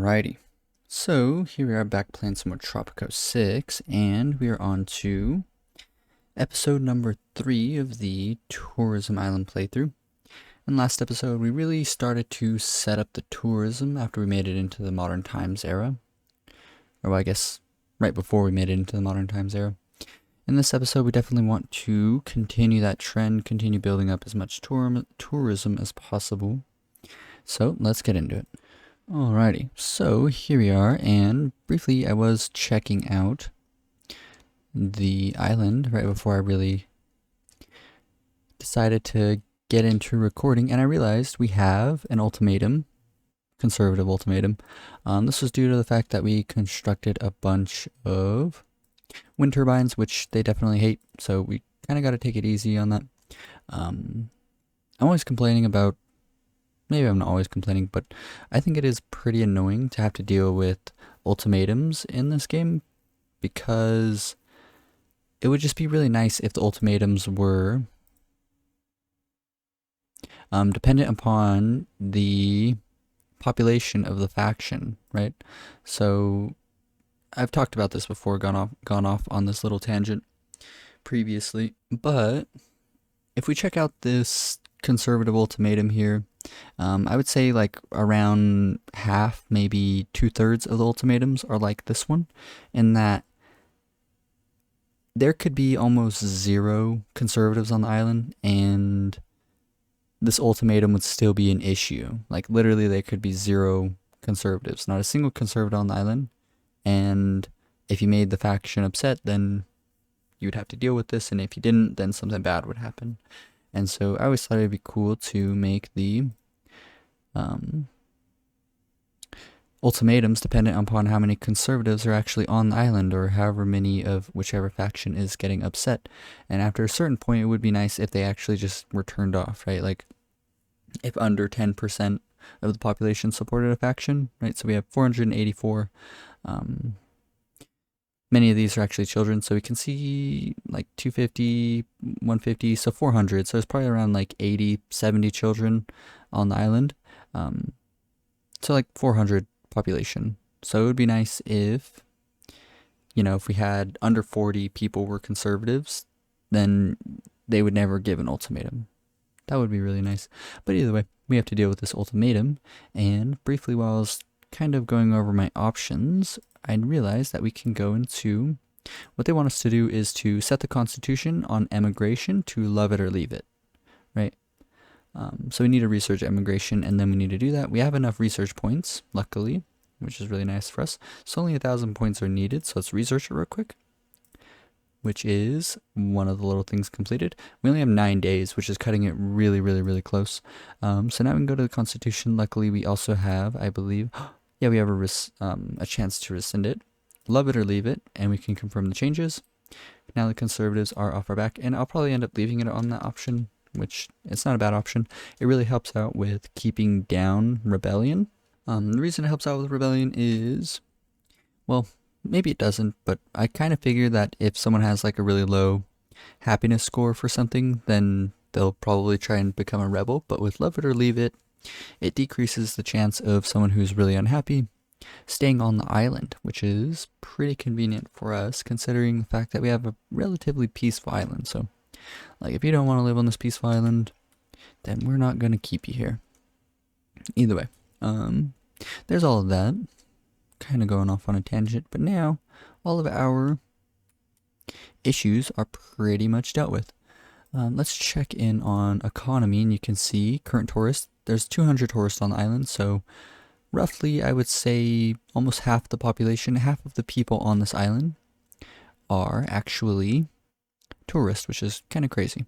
Alrighty, so here we are back playing some more Tropico 6, and we are on to episode number 3 of the Tourism Island playthrough. In last episode, we really started to set up the tourism after we made it into the modern times era. Or well, I guess right before we made it into the modern times era. In this episode, we definitely want to continue that trend, continue building up as much tourism as possible. So let's get into it. Alrighty, so here we are, and briefly I was checking out the island right before I really decided to get into recording, and I realized we have an ultimatum, conservative ultimatum. This was due to the fact that we constructed a bunch of wind turbines, which they definitely hate, so we kind of got to take it easy on that. I'm always complaining about Maybe I'm not always complaining, but I think it is pretty annoying to have to deal with ultimatums in this game, because it would just be really nice if the ultimatums were dependent upon the population of the faction, right? So I've talked about this before, gone off on this little tangent previously, but if we check out this conservative ultimatum here, I would say like around half, maybe 2/3 of the ultimatums are like this one, in that there could be almost zero conservatives on the island and this ultimatum would still be an issue. Like literally there could be zero conservatives, not a single conservative on the island, and if you made the faction upset, then you would have to deal with this, and if you didn't, then something bad would happen. And so I always thought it'd be cool to make the ultimatums dependent upon how many conservatives are actually on the island, or however many of whichever faction is getting upset. And after a certain point, it would be nice if they actually just were turned off, right? Like if under 10% of the population supported a faction, right? So we have 484. Many of these are actually children, so we can see like 250, 150, so 400. So it's probably around like 80, 70 children on the island. So like 400 population. So it would be nice if, if we had under 40 people were conservatives, then they would never give an ultimatum. That would be really nice. But either way, we have to deal with this ultimatum. And briefly, while I was kind of going over my options, I realized that we can go into what they want us to do is to set the Constitution on emigration to love it or leave it, right? So we need to research emigration, and then we need to do that. We have enough research points, luckily, which is really nice for us. So only 1,000 points are needed, so let's research it real quick, which is one of the little things completed. We only have 9 days, which is cutting it really, really, really close. So now we can go to the Constitution. Luckily, we also have, I believe... Yeah, we have a chance to rescind it, love it or leave it, and we can confirm the changes. Now the conservatives are off our back, and I'll probably end up leaving it on that option, which it's not a bad option. It really helps out with keeping down rebellion. The reason it helps out with rebellion is, well, maybe it doesn't, but I kind of figure that if someone has like a really low happiness score for something, then they'll probably try and become a rebel. But with love it or leave it, it decreases the chance of someone who's really unhappy staying on the island, which is pretty convenient for us considering the fact that we have a relatively peaceful island. So, like, if you don't want to live on this peaceful island, then we're not going to keep you here. Either way, there's all of that. Kind of going off on a tangent, but now all of our issues are pretty much dealt with. Let's check in on economy, and you can see current tourists. There's 200 tourists on the island, so roughly I would say almost half the population, half of the people on this island are actually tourists, which is kind of crazy.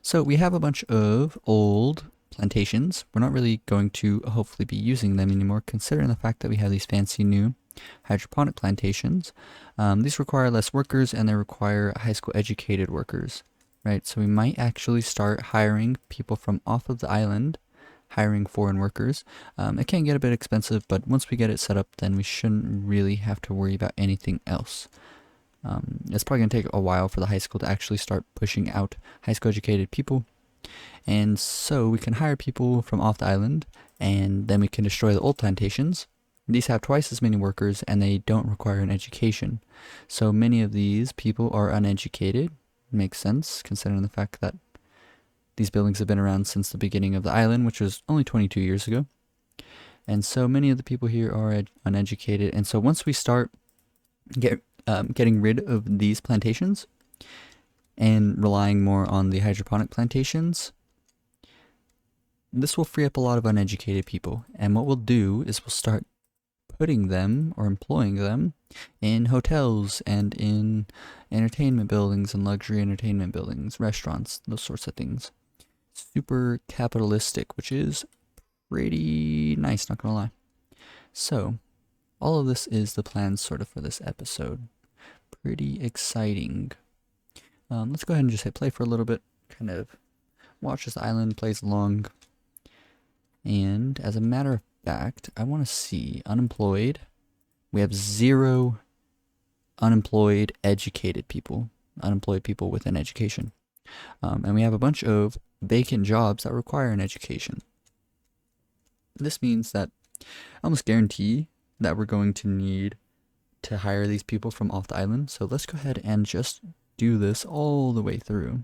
So we have a bunch of old plantations. We're not really going to hopefully be using them anymore, considering the fact that we have these fancy new hydroponic plantations. These require less workers, and they require high school educated workers. Right, so we might actually start hiring people from off of the island, hiring foreign workers. It can get a bit expensive, but once we get it set up, then we shouldn't really have to worry about anything else. It's probably going to take a while for the high school to actually start pushing out high school educated people. And so we can hire people from off the island, and then we can destroy the old plantations, These have twice as many workers and they don't require an education. So many of these people are uneducated. Makes sense considering the fact that these buildings have been around since the beginning of the island, which was only 22 years ago. And so many of the people here are uneducated. And so once we start getting rid of these plantations and relying more on the hydroponic plantations, this will free up a lot of uneducated people. And what we'll do is we'll start putting them or employing them in hotels and in entertainment buildings and luxury entertainment buildings, restaurants, those sorts of things. Super capitalistic, which is pretty nice, not gonna lie. So, all of this is the plan sort of for this episode. Pretty exciting. Let's go ahead and just hit play for a little bit, kind of watch as the island plays along. And as a matter of fact, I want to see unemployed. We have 0 unemployed educated people, unemployed people with an education. And we have a bunch of vacant jobs that require an education. This means that I almost guarantee that we're going to need to hire these people from off the island. So let's go ahead and just do this all the way through.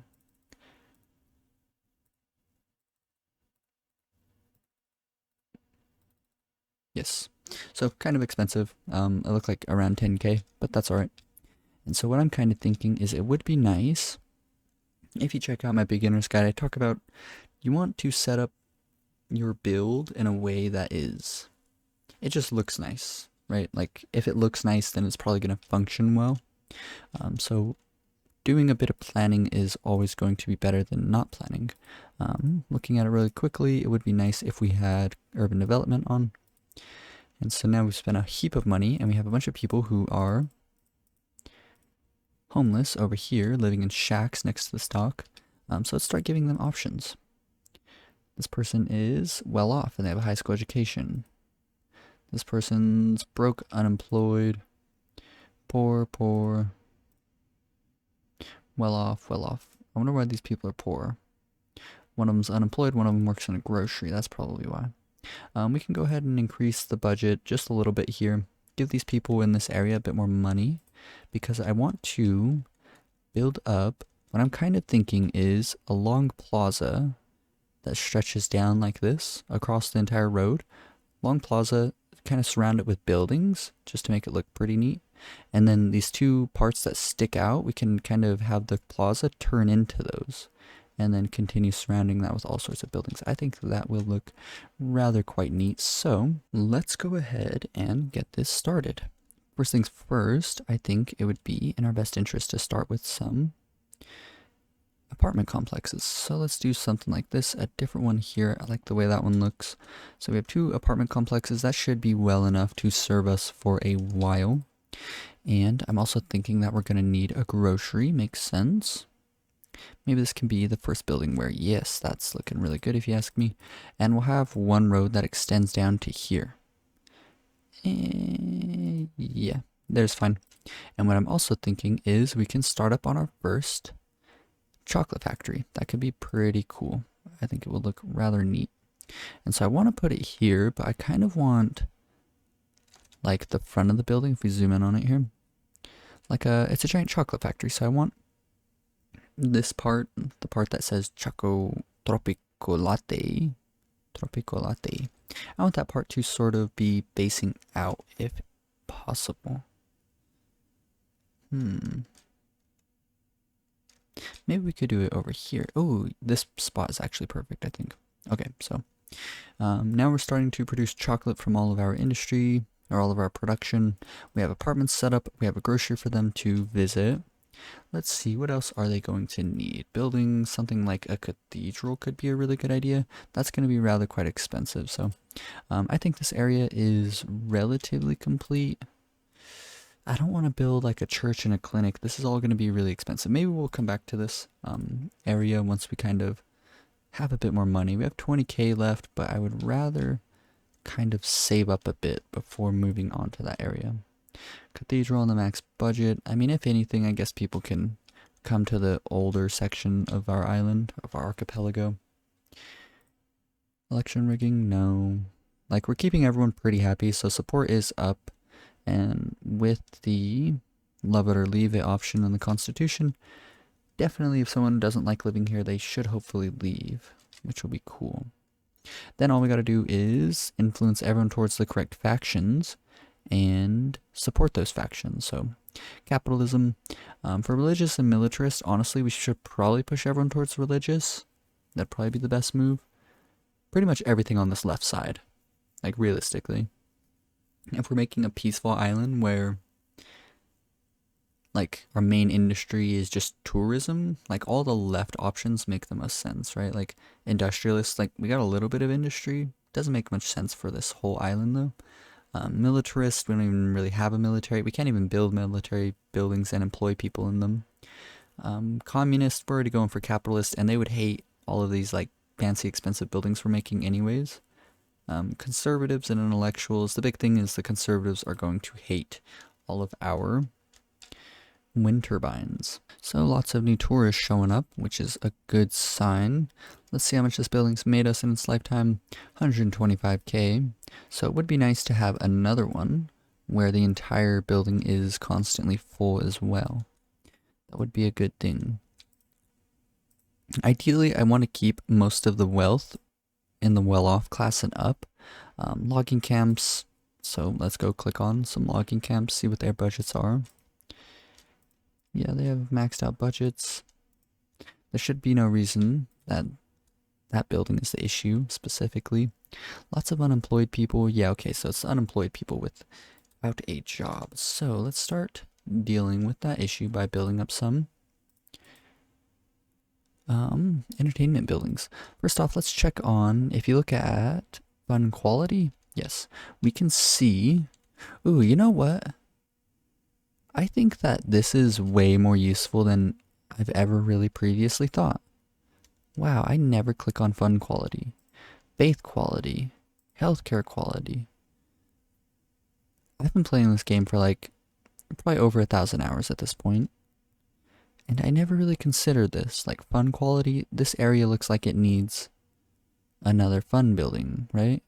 Yes. So kind of expensive. It looked like around 10K, but that's alright. And so what I'm kind of thinking is it would be nice if you check out my beginner's guide. I talk about you want to set up your build in a way that is, it just looks nice, right? Like if it looks nice, then it's probably going to function well. So doing a bit of planning is always going to be better than not planning. Looking at it really quickly, it would be nice if we had urban development on. And so now we've spent a heap of money and we have a bunch of people who are homeless over here, living in shacks next to the stock. So let's start giving them options. This person is well off and they have a high school education. This person's broke, unemployed, poor, well off. I wonder why these people are poor. One of them's unemployed, one of them works in a grocery. That's probably why. We can go ahead and increase the budget just a little bit here. Give these people in this area a bit more money because I want to build up. What I'm kind of thinking is a long plaza that stretches down like this across the entire road. Long plaza, kind of surround it with buildings just to make it look pretty neat. And then these 2 parts that stick out, we can kind of have the plaza turn into those and then continue surrounding that with all sorts of buildings. I think that will look rather quite neat. So let's go ahead and get this started. First things first, I think it would be in our best interest to start with some apartment complexes. So let's do something like this, a different one here. I like the way that one looks. So we have 2 apartment complexes. That should be well enough to serve us for a while. And I'm also thinking that we're going to need a grocery. Makes sense. Maybe this can be the first building where, yes, that's looking really good if you ask me. And we'll have one road that extends down to here. Yeah, there's fine. And what I'm also thinking is we can start up on our first chocolate factory. That could be pretty cool. I think it will look rather neat. And so I want to put it here, but I kind of want like the front of the building, if we zoom in on it here, like it's a giant chocolate factory. So I want this part, the part that says Choco Tropico Latte, I want that part to sort of be facing out if possible. Maybe we could do it over here. Oh, this spot is actually perfect, I think. Okay, so now we're starting to produce chocolate from all of our industry, or all of our production. We have apartments set up. We have a grocery for them to visit. Let's see, what else are they going to need? Building something like a cathedral could be a really good idea. That's going to be rather quite expensive. So I think this area is relatively complete. I don't want to build like a church and a clinic. This is all going to be really expensive. Maybe we'll come back to this area once we kind of have a bit more money. We have 20K left, but I would rather kind of save up a bit before moving on to that area. Cathedral on the max budget. I mean, if anything, I guess people can come to the older section of our island, of our archipelago. Election rigging? No. Like, we're keeping everyone pretty happy, so support is up. And with the love it or leave it option in the Constitution, definitely if someone doesn't like living here, they should hopefully leave, which will be cool. Then all we gotta do is influence everyone towards the correct factions and support those factions. So, capitalism. For religious and militarist, honestly, we should probably push everyone towards religious. That'd probably be the best move. Pretty much everything on this left side, like realistically. If we're making a peaceful island where like our main industry is just tourism, like all the left options make the most sense, right? Like industrialists, like we got a little bit of industry. Doesn't make much sense for this whole island though. Militarist, we don't even really have a military. We can't even build military buildings and employ people in them. Communist, we're already going for capitalist, and they would hate all of these like fancy expensive buildings we're making anyways. Conservatives and intellectuals, the big thing is the conservatives are going to hate all of our wind turbines. So lots of new tourists showing up, which is a good sign. Let's see how much this building's made us in its lifetime. 125k. So it would be nice to have another one where the entire building is constantly full as well. That would be a good thing. Ideally, I want to keep most of the wealth in the well-off class and up. Logging camps. So let's go click on some logging camps, see what their budgets are. Yeah, they have maxed out budgets. There should be no reason that that building is the issue specifically. Lots of unemployed people. Yeah, okay, so it's unemployed people without a job. So let's start dealing with that issue by building up some entertainment buildings. First off, let's check on, if you look at fun quality, yes, we can see, ooh, you know what? I think that this is way more useful than I've ever really previously thought. Wow, I never click on fun quality, faith quality, healthcare quality. I've been playing this game for like probably over 1,000 hours at this point. And I never really considered this, like fun quality. This area looks like it needs another fun building, right?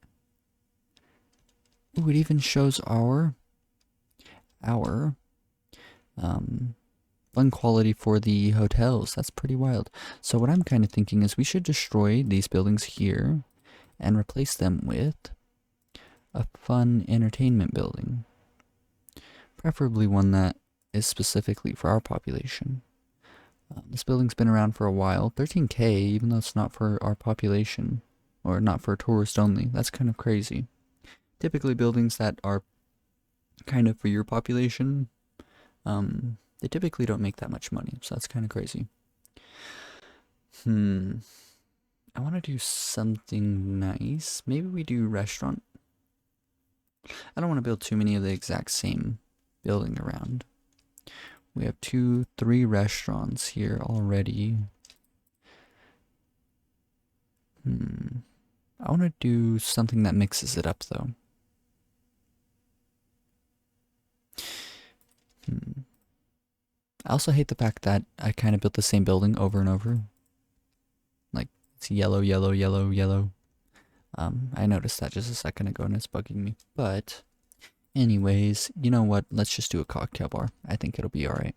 Ooh, it even shows our fun quality for the hotels. That's pretty wild. So what I'm kind of thinking is we should destroy these buildings here and replace them with a fun entertainment building. Preferably one that is specifically for our population. This building's been around for a while. 13k, even though it's not for our population, or not for tourists only. That's kind of crazy. Typically buildings that are kind of for your population, they typically don't make that much money, so that's kind of crazy. I want to do something nice. Maybe we do restaurant. I don't want to build too many of the exact same building around. We have 2, 3 restaurants here already. I want to do something that mixes it up though. I also hate the fact that I kind of built the same building over and over. Like, it's yellow, yellow, yellow, yellow. I noticed that just a second ago and it's bugging me. But, anyways, you know what? Let's just do a cocktail bar. I think it'll be alright.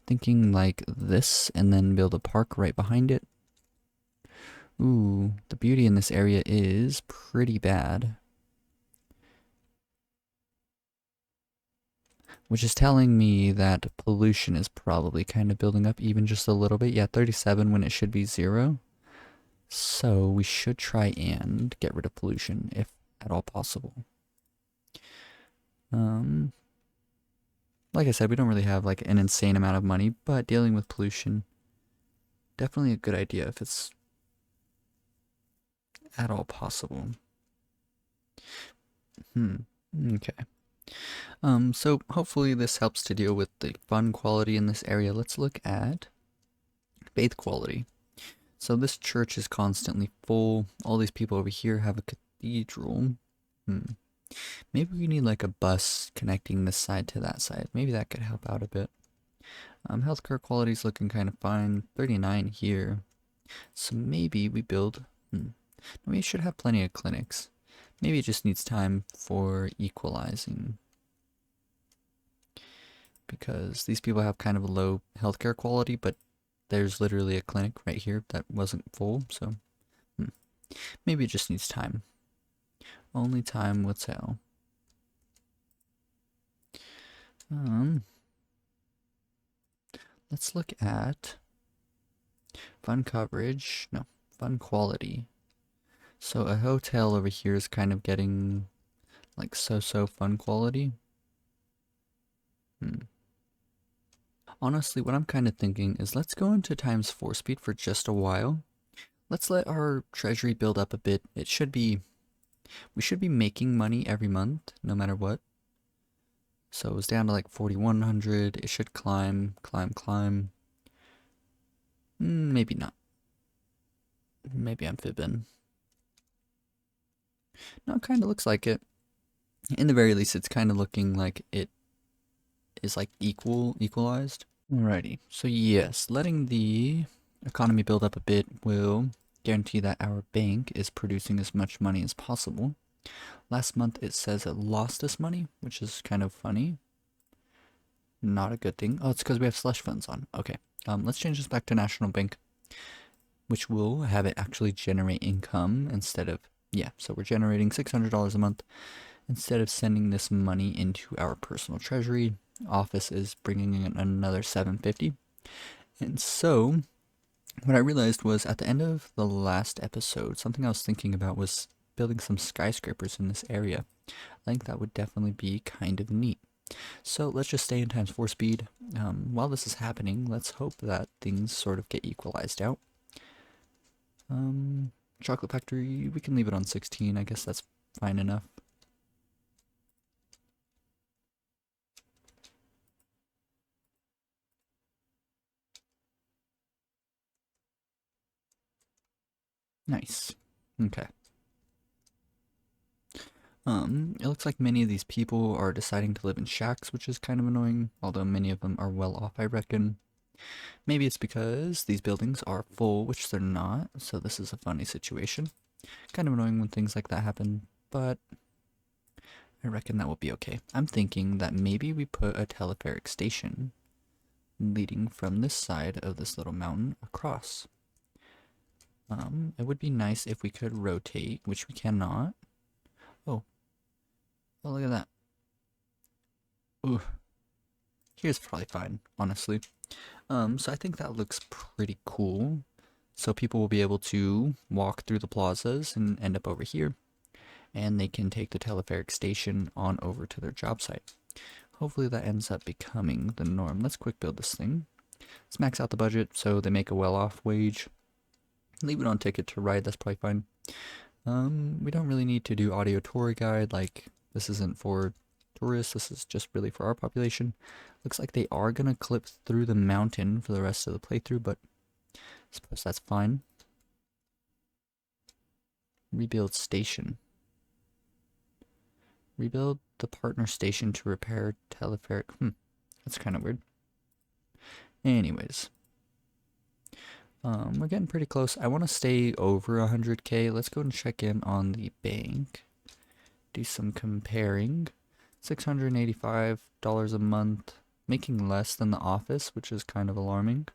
Thinking like this and then build a park right behind it. Ooh, the beauty in this area is pretty bad. Which is telling me that pollution is probably kind of building up even just a little bit. Yeah, 37 when it should be 0. So we should try and get rid of pollution if at all possible. Like I said, we don't really have like an insane amount of money, but dealing with pollution, definitely a good idea if it's at all possible. Okay. So hopefully this helps to deal with the fun quality in this area. Let's look at faith quality. So this church is constantly full. All these people over here have a cathedral. Maybe we need like a bus connecting this side to that side. Maybe that could help out a bit. Healthcare quality is looking kind of fine. 39 here. So maybe we build, we should have plenty of clinics. Maybe it just needs time for equalizing. Because these people have kind of a low healthcare quality, but there's literally a clinic right here that wasn't full, so maybe it just needs time. Only time will tell. Let's look at fun coverage. No, fun quality. So a hotel over here is kind of getting like so-so fun quality. Honestly, what I'm kind of thinking is let's go into ×4 speed for just a while. Let's let our treasury build up a bit. We should be making money every month, no matter what. So it was down to like 4,100. It should climb. Maybe not. Maybe I'm fibbing. No, it kind of looks like it. In the very least, it's kind of looking like it is like equalized. Alrighty, so yes, letting the economy build up a bit will guarantee that our bank is producing as much money as possible. Last month it says it lost us money, which is kind of funny. Not a good thing. Oh, it's because we have slush funds on. Okay, let's change this back to National Bank, which will have it actually generate income instead of, yeah, so we're generating $600 a month. Instead of sending this money into our personal treasury, office is bringing in another $750. And so what I realized was at the end of the last episode, something I was thinking about was building some skyscrapers in this area. I think that would definitely be kind of neat. So let's just stay in ×4 speed. While this is happening, let's hope that things sort of get equalized out. Chocolate factory, we can leave it on 16. I guess that's fine enough. Nice. Okay. It looks like many of these people are deciding to live in shacks, which is kind of annoying, although many of them are well off, I reckon. Maybe it's because these buildings are full, which they're not, so this is a funny situation. Kind of annoying when things like that happen, but I reckon that will be okay. I'm thinking that maybe we put a telepheric station leading from this side of this little mountain across. It would be nice if we could rotate, which we cannot. Oh, look at that. Ooh. Here's probably fine, honestly. So I think that looks pretty cool. So people will be able to walk through the plazas and end up over here. And they can take the telepheric station on over to their job site. Hopefully that ends up becoming the norm. Let's quick build this thing. Let's max out the budget so they make a well-off wage. Leave it on ticket to ride, that's probably fine. We don't really need to do audio tour guide, like this isn't for tourists, this is just really for our population. Looks like they are gonna clip through the mountain for the rest of the playthrough, but I suppose that's fine. Rebuild station. Rebuild the partner station to repair telepheric. That's kind of weird. Anyways. We're getting pretty close. I want to stay over 100K. Let's go and check in on the bank. Do some comparing. $685 a month. Making less than the office, which is kind of alarming.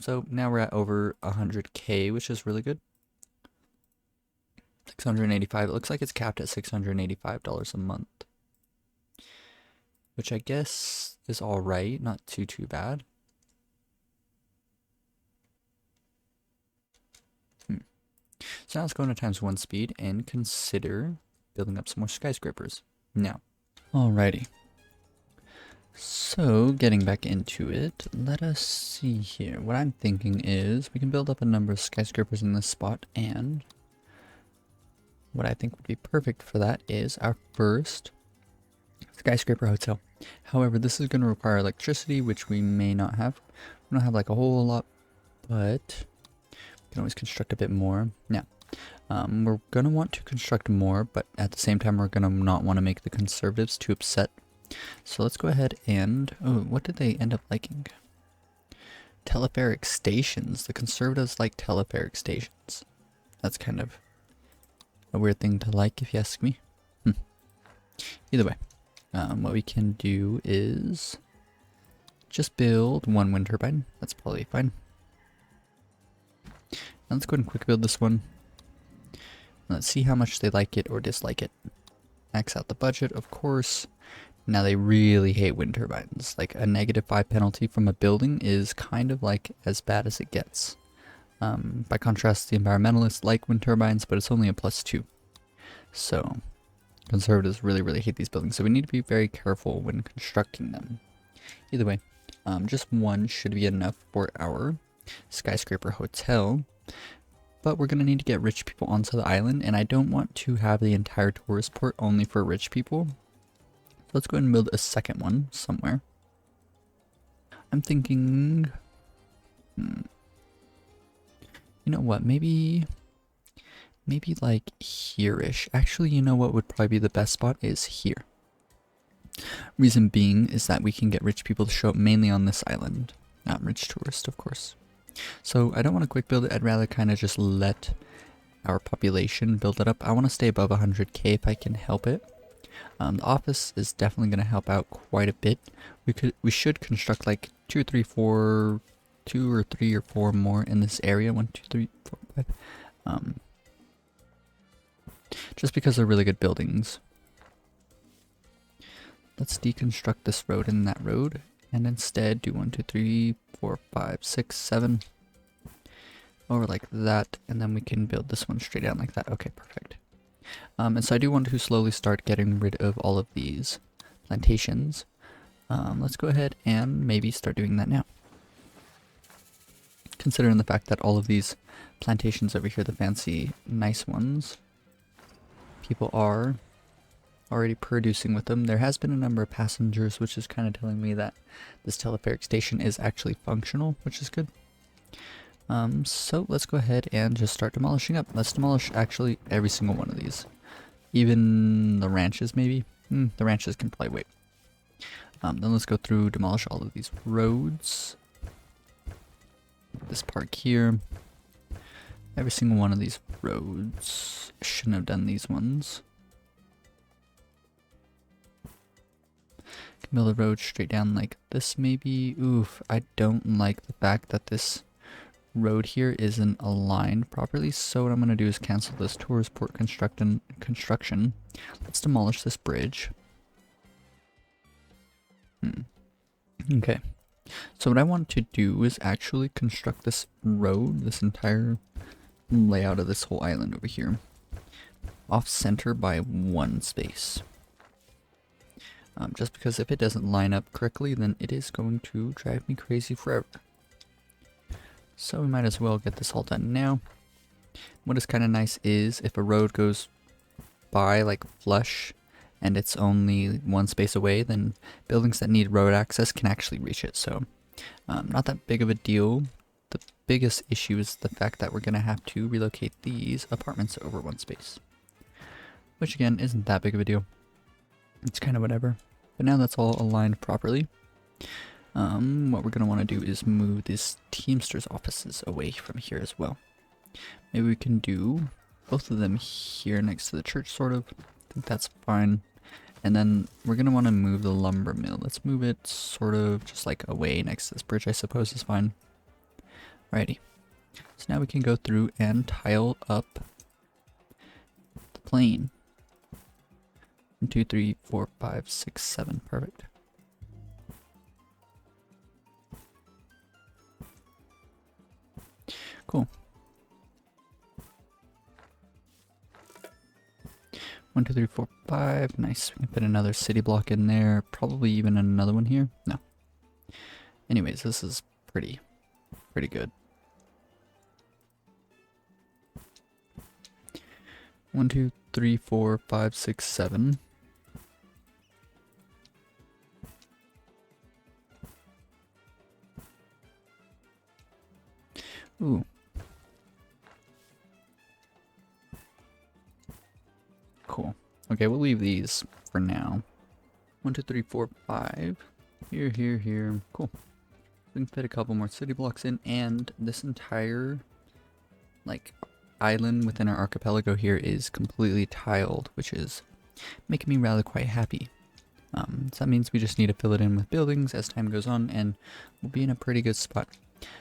So now we're at over 100K, which is really good. 685. It looks like it's capped at $685 a month. Which I guess is alright. Not too bad. So now let's go into ×1 speed and consider building up some more skyscrapers. Now, alrighty. So, getting back into it, let us see here. What I'm thinking is we can build up a number of skyscrapers in this spot, and what I think would be perfect for that is our first skyscraper hotel. However, this is going to require electricity, which we may not have. We don't have like a whole lot, but we can always construct a bit more. Now, we're going to want to construct more, but at the same time, we're going to not want to make the conservatives too upset. So let's go ahead and, oh, what did they end up liking? Telepheric stations. The conservatives like telepheric stations. That's kind of a weird thing to like, if you ask me. Either way, what we can do is just build one wind turbine. That's probably fine. Now let's go ahead and quick build this one. Let's see how much they like it or dislike it. Max out the budget, of course. Now they really hate wind turbines. Like a -5 penalty from a building is kind of like as bad as it gets. By contrast, the environmentalists like wind turbines, but it's only a +2. So conservatives really hate these buildings. So we need to be very careful when constructing them. Either way, just one should be enough for our skyscraper hotel. But we're going to need to get rich people onto the island, and I don't want to have the entire tourist port only for rich people. So let's go ahead and build a second one somewhere. I'm thinking, you know what, maybe like here-ish. Actually, you know what would probably be the best spot is here. Reason being is that we can get rich people to show up mainly on this island. Not rich tourists, of course. So I don't want to quick build it, I'd rather kind of just let our population build it up. I want to stay above 100k if I can help it. The office is definitely going to help out quite a bit. We should construct like 2 or 3 or 4 more in this area. 1, 2, 3, 4, 5. Just because they're really good buildings. Let's deconstruct this road and that road, and instead do 1, 2, 3, 4, 5, 6, 7 over like that, and then we can build this one straight down like that. Okay, perfect. And so I do want to slowly start getting rid of all of these plantations. Let's go ahead and maybe start doing that now. Considering the fact that all of these plantations over here, the fancy nice ones, people are already producing with them. There has been a number of passengers, which is kind of telling me that this telepheric station is actually functional, which is good. So let's go ahead and just start demolishing up. Let's demolish actually every single one of these. Even the ranches, maybe? The ranches can probably wait. Then let's go through, demolish all of these roads. This park here. Every single one of these roads. Shouldn't have done these ones. Can build a road straight down like this maybe. Oof, I don't like the fact that this road here isn't aligned properly, so what I'm going to do is cancel this tourist port construction. Let's demolish this bridge. Okay, so what I want to do is actually construct this road, this entire layout of this whole island over here, off center by 1 space. Just because if it doesn't line up correctly, then it is going to drive me crazy forever. So we might as well get this all done now. What is kind of nice is if a road goes by like flush and it's only 1 space away, then buildings that need road access can actually reach it. So not that big of a deal. The biggest issue is the fact that we're going to have to relocate these apartments over 1 space. Which again isn't that big of a deal. It's kind of whatever. But now that's all aligned properly. What we're going to want to do is move these Teamsters offices away from here as well. Maybe we can do both of them here next to the church, sort of. I think that's fine. And then we're going to want to move the lumber mill. Let's move it sort of just like away next to this bridge, I suppose is fine. Alrighty. So now we can go through and tile up the plane. 1, 2, 3, 4, 5, 6, 7. Perfect. Cool. 1, 2, 3, 4, 5. Nice. We can put another city block in there. Probably even another one here. No. Anyways, this is pretty good. 1, 2, 3, 4, 5, 6, 7. Ooh. Cool. Okay, we'll leave these for now. 1, 2, 3, 4, 5. Here, here, here. Cool. we can fit a couple more city blocks in, and this entire like island within our archipelago here is completely tiled, which is making me rather quite happy. So that means we just need to fill it in with buildings as time goes on, and we'll be in a pretty good spot.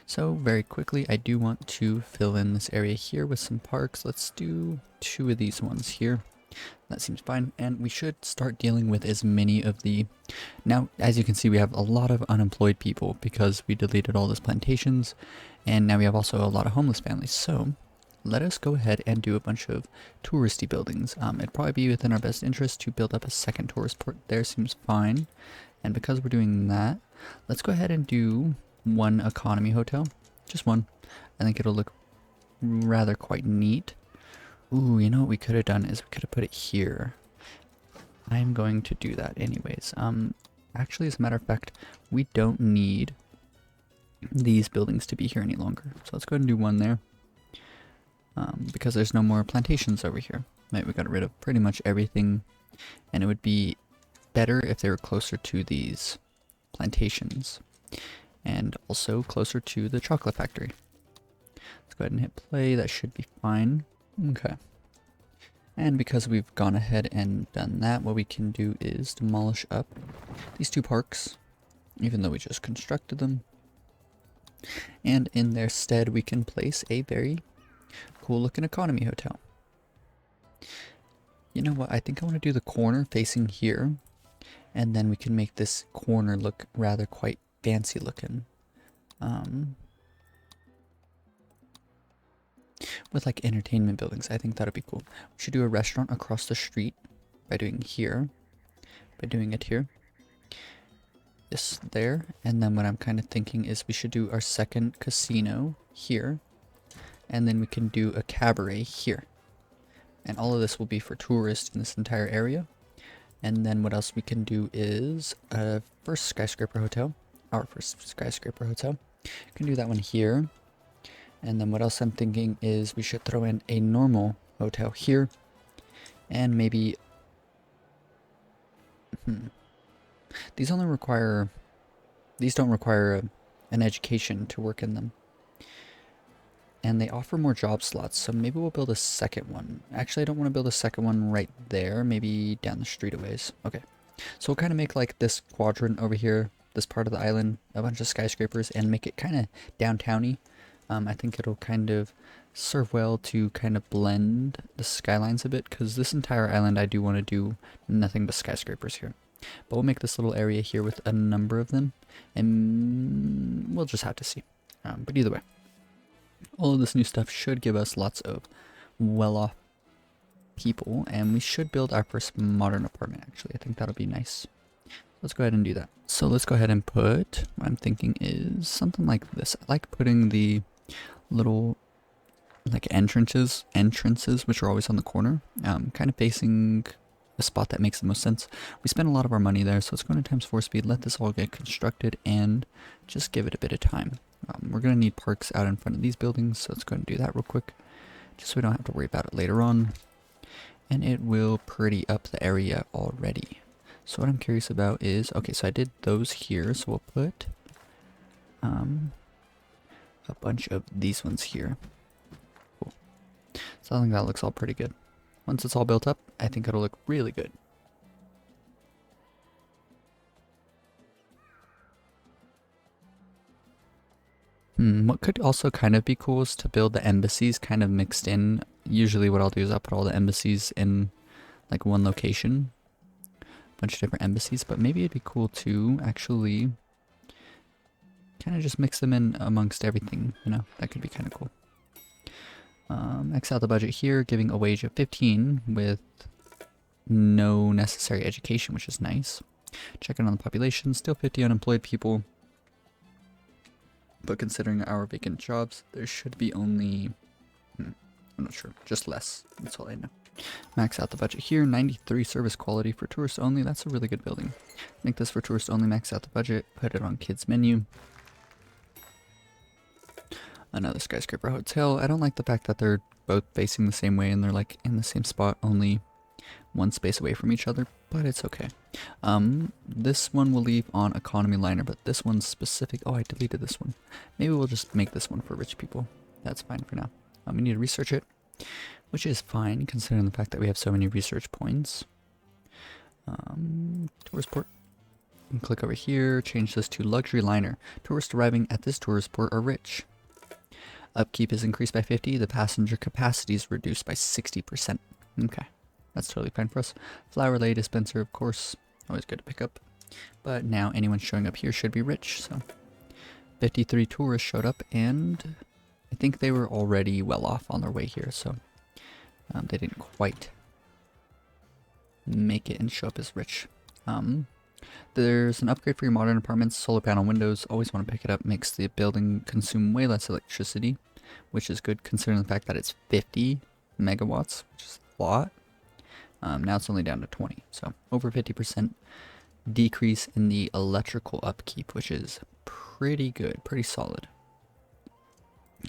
So very quickly, I do want to fill in this area here with some parks. Let's do 2 of these ones here. That seems fine, and we should start dealing with as many of the... Now, as you can see, we have a lot of unemployed people because we deleted all those plantations, and now we have also a lot of homeless families. So let us go ahead and do a bunch of touristy buildings. It'd probably be within our best interest to build up a second tourist port there. Seems fine. And because we're doing that, let's go ahead and do 1 economy hotel. Just 1. I think it'll look rather quite neat. Ooh, you know what we could have done is we could have put it here. I'm going to do that anyways. Actually, as a matter of fact, we don't need these buildings to be here any longer. So let's go ahead and do 1 there. Because there's no more plantations over here. Right, we got rid of pretty much everything, and it would be better if they were closer to these plantations, and also closer to the chocolate factory. Let's go ahead and hit play. That should be fine. Okay. And because we've gone ahead and done that, what we can do is demolish up these 2 parks, even though we just constructed them. And in their stead, we can place a very cool looking economy hotel. You know what? I think I want to do the corner facing here, and then we can make this corner look rather quite fancy looking. With like entertainment buildings. I think that'd be cool. We should do a restaurant across the street by doing here. By doing it here. This there. And then what I'm kind of thinking is we should do our second casino here. And then we can do a cabaret here. And all of this will be for tourists in this entire area. And then what else we can do is a first skyscraper hotel. Our first skyscraper hotel. We can do that one here. And then what else I'm thinking is we should throw in a normal hotel here. And maybe... These don't require an education to work in them. And they offer more job slots, so maybe we'll build a second one. Actually, I don't want to build a second one right there. Maybe down the street a ways. Okay. So we'll kind of make like this quadrant over here, this part of the island, a bunch of skyscrapers, and make it kind of downtowny. I think it'll kind of serve well to kind of blend the skylines a bit, because this entire island I do want to do nothing but skyscrapers here. But we'll make this little area here with a number of them, and we'll just have to see. But either way, all of this new stuff should give us lots of well-off people, and we should build our first modern apartment, actually. I think that'll be nice. Let's go ahead and do that. So let's go ahead and put, what I'm thinking is something like this. I like putting the little like entrances which are always on the corner, kind of facing a spot that makes the most sense. We spend a lot of our money there, so let's go into times 4 speed, let this all get constructed, and just give it a bit of time. We're going to need parks out in front of these buildings, so let's go and do that real quick, just so we don't have to worry about it later on. And it will pretty up the area already. So what I'm curious about is, okay, so I did those here, so we'll put a bunch of these ones here. Cool. So I think that looks all pretty good. Once it's all built up, I think it'll look really good. What could also kind of be cool is to build the embassies kind of mixed in. Usually what I'll do is I'll put all the embassies in like one location. Bunch of different embassies, but maybe it'd be cool to actually kind of just mix them in amongst everything, you know. That could be kind of cool. X out the budget here, giving a wage of 15 with no necessary education, which is nice. Checking on the population, still 50 unemployed people, but considering our vacant jobs, there should be only I'm not sure, just less. That's all I know. Max out the budget here, 93 service quality for tourists only. That's a really good building. Make this for tourists only, max out the budget, put it on kids menu. Another skyscraper hotel. I don't like the fact that they're both facing the same way and they're like in the same spot, only one space away from each other, but it's okay. This one we'll leave on economy liner, but this one's specific. Oh, I deleted this one. Maybe we'll just make this one for rich people. That's fine for now. We need to research it, which is fine considering the fact that we have so many research points. Tourist port. And click over here, change this to luxury liner. Tourists arriving at this tourist port are rich. Upkeep is increased by 50. The passenger capacity is reduced by 60%. Okay, that's totally fine for us. Flower lay dispenser, of course, always good to pick up. But now anyone showing up here should be rich, so 53 tourists showed up, and I think they were already well off on their way here, so they didn't quite make it and show up as rich. There's an upgrade for your modern apartments. Solar panel windows, always want to pick it up. Makes the building consume way less electricity, which is good considering the fact that it's 50 megawatts, which is a lot. Now it's only down to 20, so over 50% decrease in the electrical upkeep, which is pretty good, pretty solid.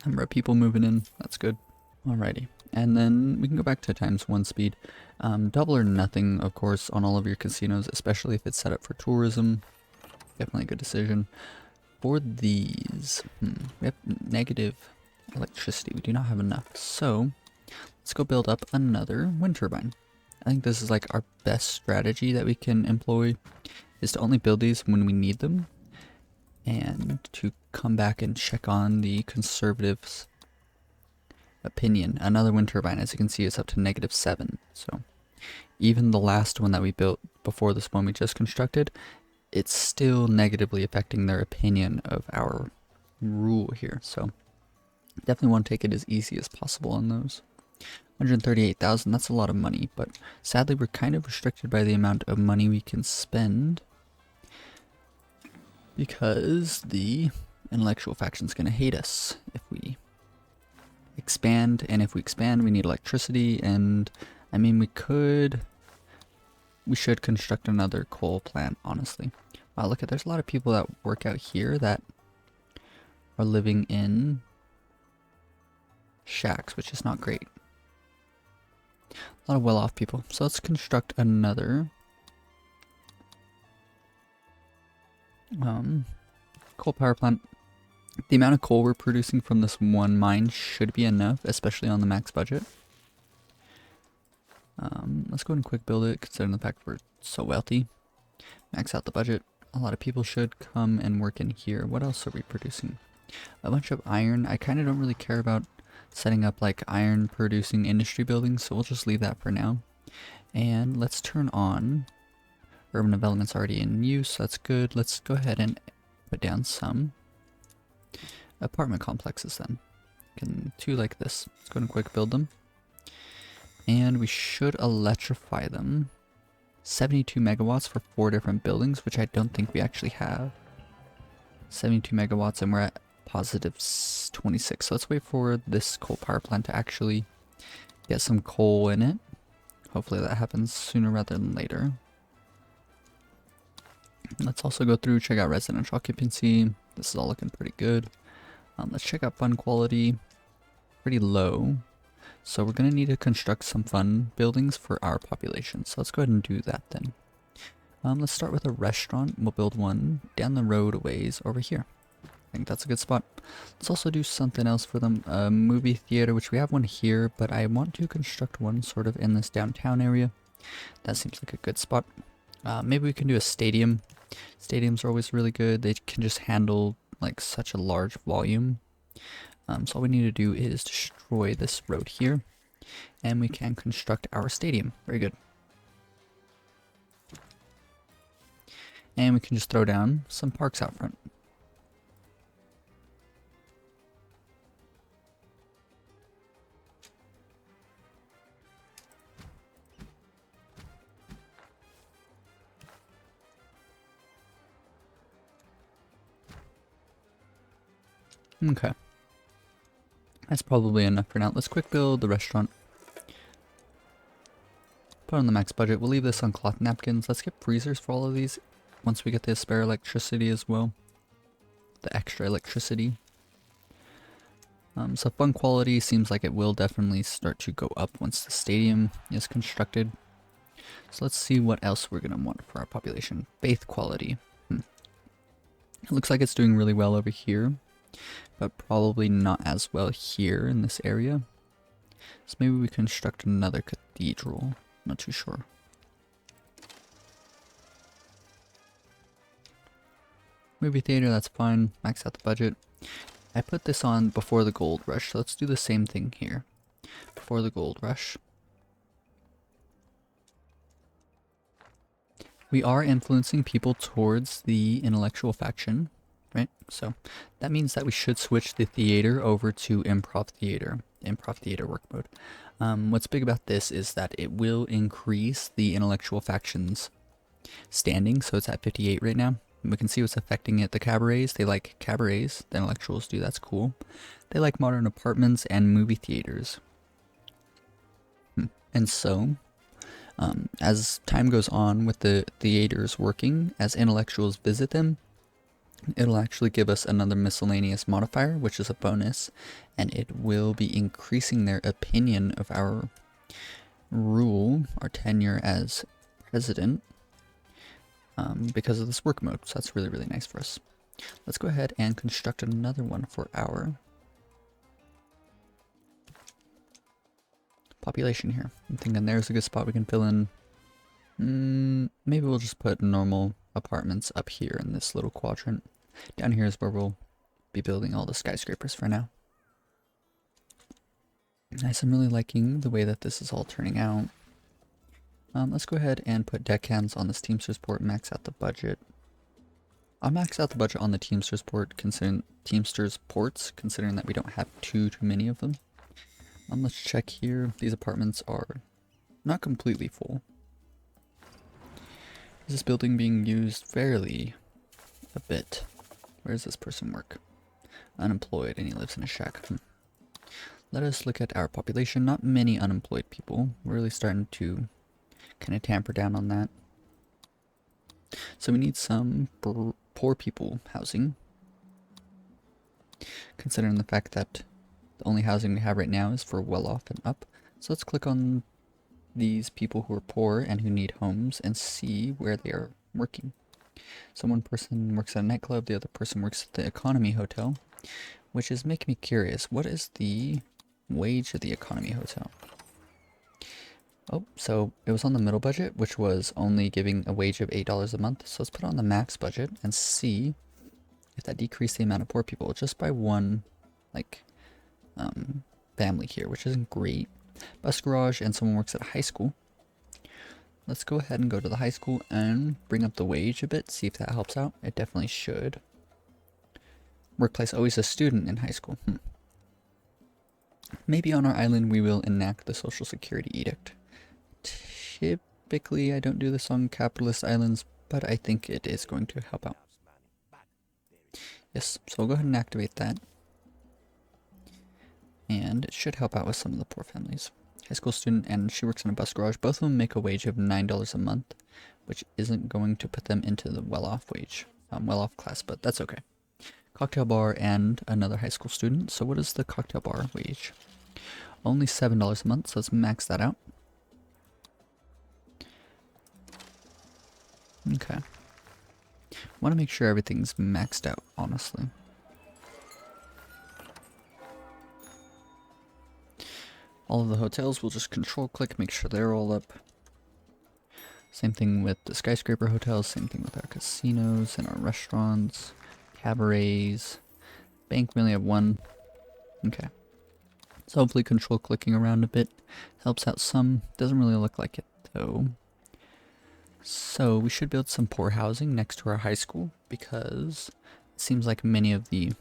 Number of people moving in, that's good. Alrighty, and then we can go back to ×1 speed. Double or nothing, of course, on all of your casinos, especially if it's set up for tourism. Definitely a good decision. For these, we have negative electricity. We do not have enough, so let's go build up another wind turbine. I think this is like our best strategy that we can employ, is to only build these when we need them, and to come back and check on the conservatives' opinion. Another wind turbine, as you can see, is up to -7. So even the last one that we built before this one we just constructed, it's still negatively affecting their opinion of our rule here. So definitely want to take it as easy as possible on those. 138,000, that's a lot of money, but sadly we're kind of restricted by the amount of money we can spend because the intellectual faction is going to hate us if we expand, and if we expand we need electricity, and I mean we should construct another coal plant, honestly. Wow, look at, there's a lot of people that work out here that are living in shacks, which is not great. A lot of well-off people. So let's construct another coal power plant. The amount of coal we're producing from this one mine should be enough, especially on the max budget. Let's go ahead and quick build it, considering the fact we're so wealthy. Max out the budget. A lot of people should come and work in here. What else are we producing? A bunch of iron. I kind of don't really care about setting up like iron producing industry buildings, so we'll just leave that for now. And let's turn on urban development's already in use, so that's good. Let's go ahead and put down some apartment complexes then. Two like this. Let's go ahead and quick build them. And we should electrify them. 72 megawatts for 4 different buildings, which I don't think we actually have. 72 megawatts, and we're at +26. So let's wait for this coal power plant to actually get some coal in it. Hopefully that happens sooner rather than later. Let's also go through, check out residential occupancy. This is all looking pretty good. Let's check out fund quality. Pretty low. So we're going to need to construct some fun buildings for our population. So let's go ahead and do that then. Let's start with a restaurant. We'll build one down the road a ways over here. I think that's a good spot. Let's also do something else for them. A movie theater, which we have one here, but I want to construct one sort of in this downtown area. That seems like a good spot. Maybe we can do a stadium. Stadiums are always really good. They can just handle like such a large volume. So all we need to do is destroy this road here, and we can construct our stadium. Very good. And we can just throw down some parks out front. Okay. That's probably enough for now. Let's quick build the restaurant. Put on the max budget. We'll leave this on cloth napkins. Let's get freezers for all of these once we get the spare electricity as well. The extra electricity. So fun quality seems like it will definitely start to go up once the stadium is constructed. So let's see what else we're gonna want for our population. Faith quality. It looks like it's doing really well over here, but probably not as well here in this area. So maybe we construct another cathedral. Not too sure. Movie theater, that's fine. Max out the budget. I put this on before the gold rush, so let's do the same thing here. Before the gold rush. We are influencing people towards the intellectual faction, right? So that means that we should switch the theater over to improv theater work mode. What's big about this is that it will increase the intellectual faction's standing, so it's at 58 right now. And we can see what's affecting it. The cabarets, they like cabarets. The intellectuals do, that's cool. They like modern apartments and movie theaters. And so, as time goes on with the theaters working, as intellectuals visit them, it'll actually give us another miscellaneous modifier, which is a bonus, and it will be increasing their opinion of our rule, our tenure as president, because of this work mode. So that's really, really nice for us. Let's go ahead and construct another one for our population here. I'm thinking there's a good spot we can fill in. Maybe we'll just put normal apartments up here in this little quadrant. Down here is where we'll be building all the skyscrapers for now. Nice, I'm really liking the way that this is all turning out. Let's go ahead and put deckhands on this Teamsters port, max out the budget. I'll max out the budget on the Teamsters port, considering Teamsters ports, considering that we don't have too many of them. Let's check here. These apartments are not completely full. Is this building being used fairly a bit? Where does this person work? Unemployed, and he lives in a shack. Let us look at our population. Not many unemployed people. We're really starting to kind of tamper down on that. So we need some poor people housing. Considering the fact that the only housing we have right now is for well off and up. So let's click on these people who are poor and who need homes and see where they are working. So one person works at a nightclub, the other person works at the economy hotel, which is making me curious. What is the wage of the economy hotel? Oh, so it was on the middle budget, which was only giving a wage of $8 a month. So let's put it on the max budget and see if that decreased the amount of poor people just by one, like, family here, which isn't great. Bus garage, and someone works at a high school. Let's go ahead and go to the high school and bring up the wage a bit, see if that helps out. It definitely should. Workplace, always a student in high school. Maybe on our island we will enact the Social Security Edict. Typically I don't do this on capitalist islands, but I think it is going to help out. Yes, so we'll go ahead and activate that. And it should help out with some of the poor families. High school student, and she works in a bus garage. Both of them make a wage of $9 a month, which isn't going to put them into the well-off wage, well-off class, but that's okay. Cocktail bar and another high school student. So what is the cocktail bar wage? Only $7 a month, so let's max that out. Okay. Want to make sure everything's maxed out, honestly. All of the hotels, we'll just control click, make sure they're all up. Same thing with the skyscraper hotels, same thing with our casinos and our restaurants, cabarets. Bank, we only have one. Okay. So hopefully control clicking around a bit helps out some. Doesn't really look like it though. So we should build some poor housing next to our high school because it seems like many of the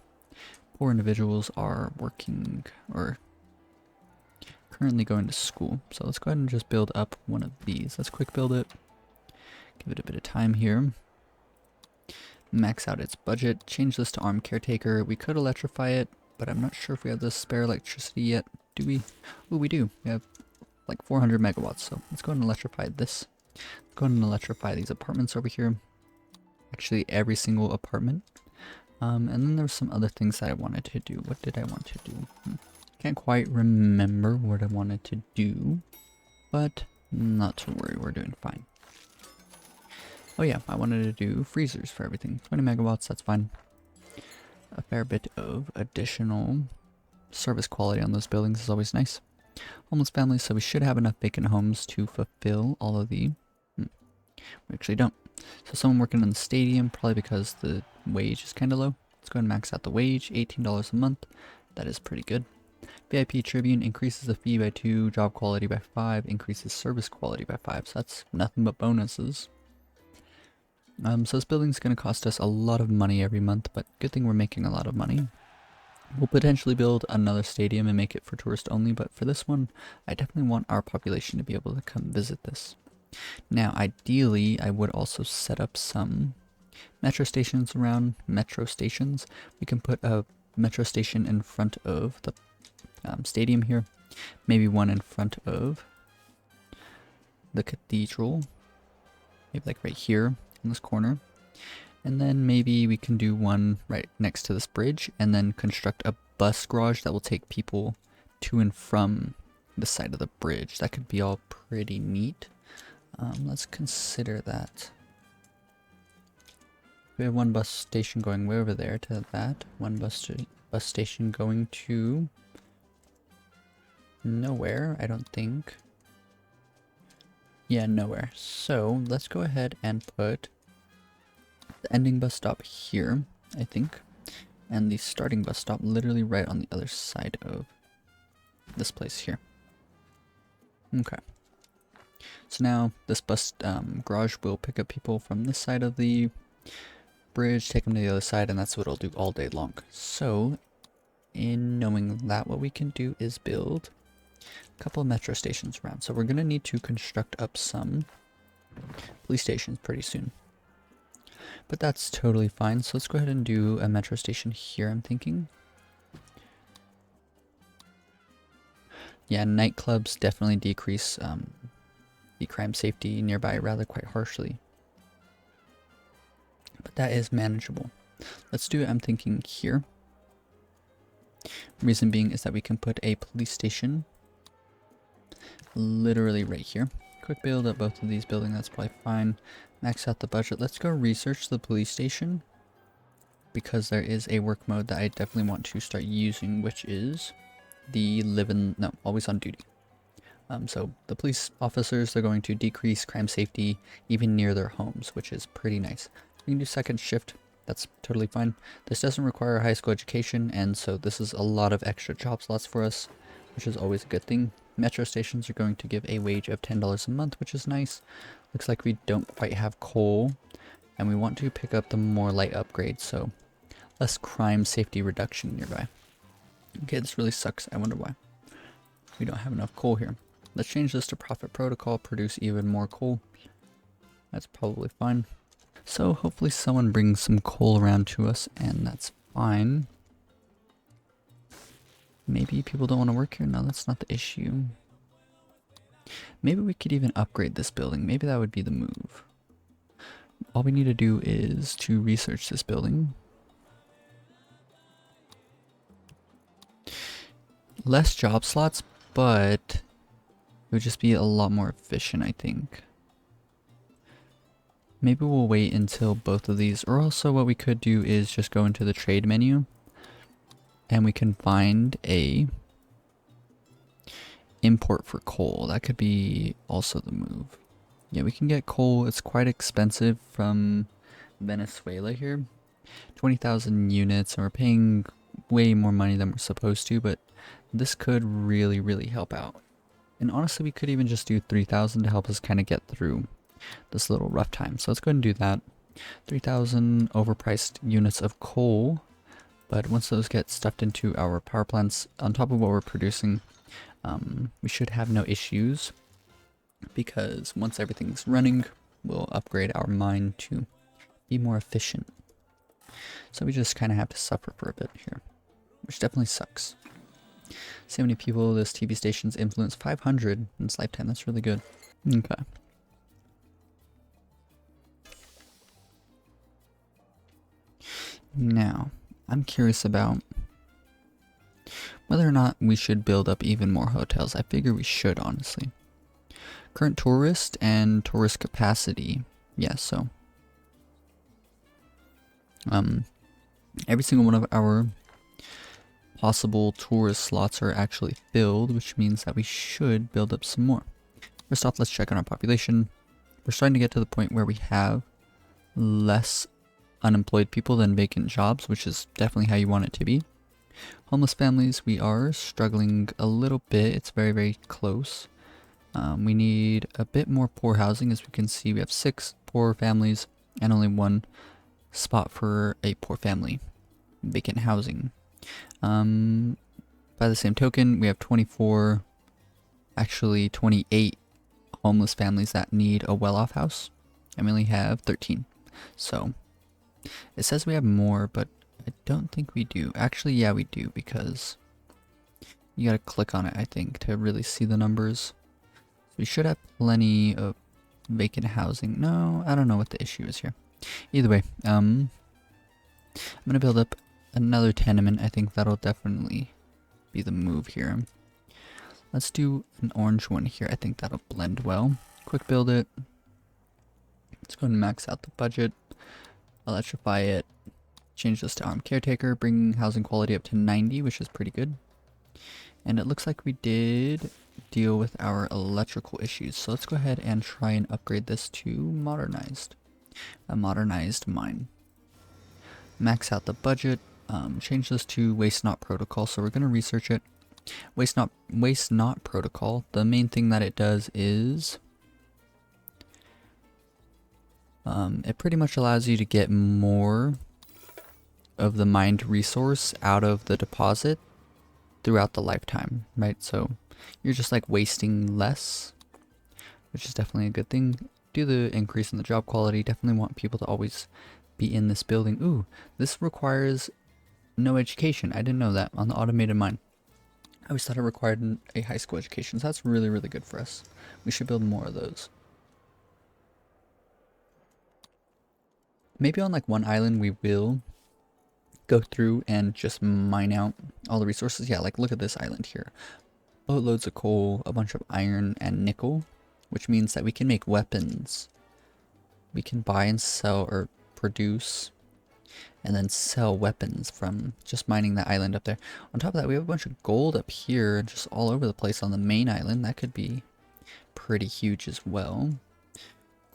poor individuals are working or currently going to school. So let's go ahead and just build up one of these. Let's quick build it. Give it a bit of time here. Max out its budget. Change this to armed caretaker. We could electrify it, but I'm not sure if we have the spare electricity yet. Do we? Oh, we do. We have like 400 megawatts. So let's go ahead and electrify this. Let's go ahead and electrify these apartments over here. Actually, every single apartment. And then there's some other things that I wanted to do. What did I want to do? Can't quite remember what I wanted to do, but Not to worry, we're doing fine. Oh yeah, I wanted to do freezers for everything. 20 megawatts, that's fine. A fair bit of additional service quality on those buildings is always nice. Homeless families, so we should have enough vacant homes to fulfill all of the... We actually don't. So someone working in the stadium, probably because the wage is kind of low. Let's go ahead and max out the wage, $18 a month. That is pretty good. VIP Tribune increases the fee by 2, job quality by 5, increases service quality by 5. So that's nothing but bonuses. So this building's going to cost us a lot of money every month, but good thing we're making a lot of money. We'll potentially build another stadium and make it for tourist only, but for this one, I definitely want our population to be able to come visit this. Now, ideally, I would also set up some metro stations around metro stations. We can put a metro station in front of the stadium here, maybe one in front of the cathedral, maybe like right here in this corner, and then maybe we can do one right next to this bridge and then construct a bus garage that will take people to and from the side of the bridge. That could be all pretty neat. Let's consider that. We have one bus station going way over there to that, one bus station going to nowhere, I don't think. Yeah, nowhere. So let's go ahead and put the ending bus stop here, I think, and the starting bus stop literally right on the other side of this place here. Okay. So now this bus garage will pick up people from this side of the bridge, take them to the other side, and that's what it'll do all day long. So in knowing that, what we can do is build a couple of metro stations around. So we're going to need to construct up some police stations pretty soon. But that's totally fine. So let's go ahead and do a metro station here, I'm thinking. Yeah, nightclubs definitely decrease the crime safety nearby rather quite harshly. But that is manageable. Let's do it, I'm thinking, here. Reason being is that we can put a police station literally right here. Quick build at both of these buildings, that's probably fine. Max out the budget. Let's go research the police station, because there is a work mode that I definitely want to start using, which is the always on duty. So the police officers, they're going to decrease crime safety even near their homes, which is pretty nice. We can do second shift. That's totally fine. This doesn't require a high school education, and so this is a lot of extra job slots for us, which is always a good thing. Metro stations are going to give a wage of $10 a month, which is nice. Looks like we don't quite have coal, and we want to pick up the more light upgrades, so less crime safety reduction nearby. Okay, this really sucks. I wonder why. We don't have enough coal here. Let's change this to profit protocol, produce even more coal. That's probably fine. So hopefully someone brings some coal around to us, and that's fine. Maybe people don't want to work here? No, that's not the issue. Maybe we could even upgrade this building. Maybe that would be the move. All we need to do is to research this building. Less job slots, but it would just be a lot more efficient, I think. Maybe we'll wait until both of these, or also what we could do is just go into the trade menu and we can find a import for coal. That could be also the move. Yeah, we can get coal. It's quite expensive from Venezuela here. 20,000 units, and we're paying way more money than we're supposed to, but this could really, really help out. And honestly, we could even just do 3,000 to help us kind of get through this little rough time. So let's go ahead and do that. 3,000 overpriced units of coal, but once those get stuffed into our power plants on top of what we're producing, we should have no issues, because once everything's running, we'll upgrade our mine to be more efficient. So we just kind of have to suffer for a bit here, which definitely sucks. See how many people this TV station's influenced? 500 in its lifetime. That's really good. Okay. Now, I'm curious about whether or not we should build up even more hotels. I figure we should, honestly. Current tourist and tourist capacity. Yeah, so every single one of our possible tourist slots are actually filled, which means that we should build up some more. First off, let's check on our population. We're starting to get to the point where we have less unemployed people than vacant jobs, which is definitely how you want it to be. Homeless families, we are struggling a little bit. It's very, very close. We need a bit more poor housing. As we can see, we have 6 poor families and only 1 spot for a poor family vacant housing. By the same token, we have 24, actually 28 homeless families that need a well-off house, and we only have 13. So it says we have more, but I don't think we do. Actually, yeah, we do, because you gotta click on it, I think, to really see the numbers. We should have plenty of vacant housing. No, I don't know what the issue is here. Either way, I'm gonna build up another tenement. I think that'll definitely be the move here. Let's do an orange one here. I think that'll blend well. Quick build it. Let's go and max out the budget. Electrify it. Change this to armed caretaker. Bring housing quality up to 90, which is pretty good. And it looks like we did deal with our electrical issues. So let's go ahead and try and upgrade this to modernized. A modernized mine. Max out the budget. Change this to waste not protocol. So we're going to research it. Waste not protocol. The main thing that it does is it pretty much allows you to get more of the mined resource out of the deposit throughout the lifetime, right? So you're just like wasting less, which is definitely a good thing. Do the increase in the job quality. Definitely want people to always be in this building. Ooh, this requires no education. I didn't know that on the automated mine. I always thought it required a high school education, so that's really, really good for us. We should build more of those. Maybe on like one island we will go through and just mine out all the resources. Yeah, like look at this island here. Boatloads of coal, a bunch of iron and nickel, which means that we can make weapons. We can buy and sell or produce and then sell weapons from just mining that island up there. On top of that, we have a bunch of gold up here just all over the place on the main island. That could be pretty huge as well.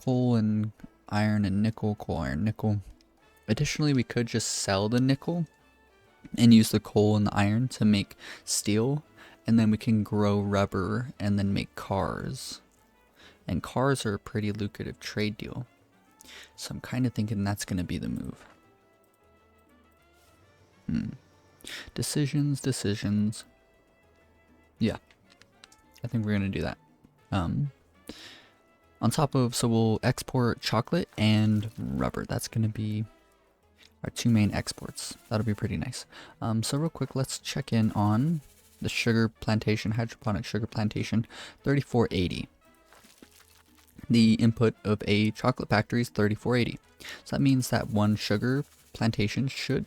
Coal and iron and nickel, coal, iron, nickel. Additionally, we could just sell the nickel and use the coal and the iron to make steel, and then we can grow rubber and then make cars. And cars are a pretty lucrative trade deal. So I'm kind of thinking that's going to be the move. Decisions. Yeah, I think we're going to do that. On top of, so we'll export chocolate and rubber. That's going to be our 2 main exports. That'll be pretty nice. So real quick, let's check in on the sugar plantation, hydroponic sugar plantation, 3480. The input of a chocolate factory is 3480. So that means that one sugar plantation should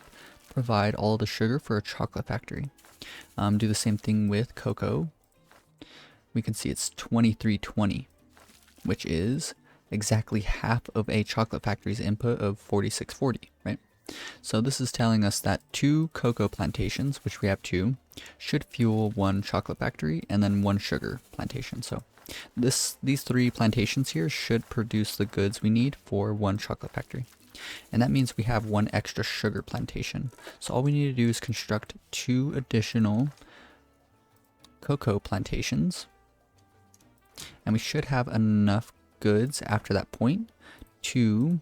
provide all the sugar for a chocolate factory. Do the same thing with cocoa. We can see it's 2320, which is exactly half of a chocolate factory's input of 4640, right? So this is telling us that 2 cocoa plantations, which we have 2, should fuel 1 chocolate factory and then 1 sugar plantation. So these 3 plantations here should produce the goods we need for 1 chocolate factory. And that means we have 1 extra sugar plantation. So all we need to do is construct 2 additional cocoa plantations. And we should have enough goods after that point to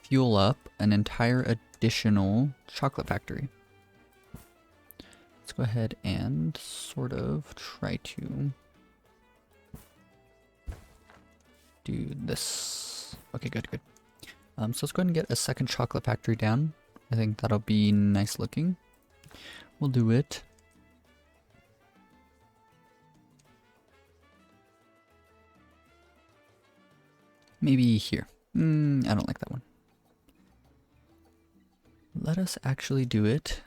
fuel up an entire additional chocolate factory. Let's go ahead and sort of try to do this. Okay, good. So let's go ahead and get a second chocolate factory down. I think that'll be nice looking. We'll do it. Maybe here. I don't like that one. Let us actually do it.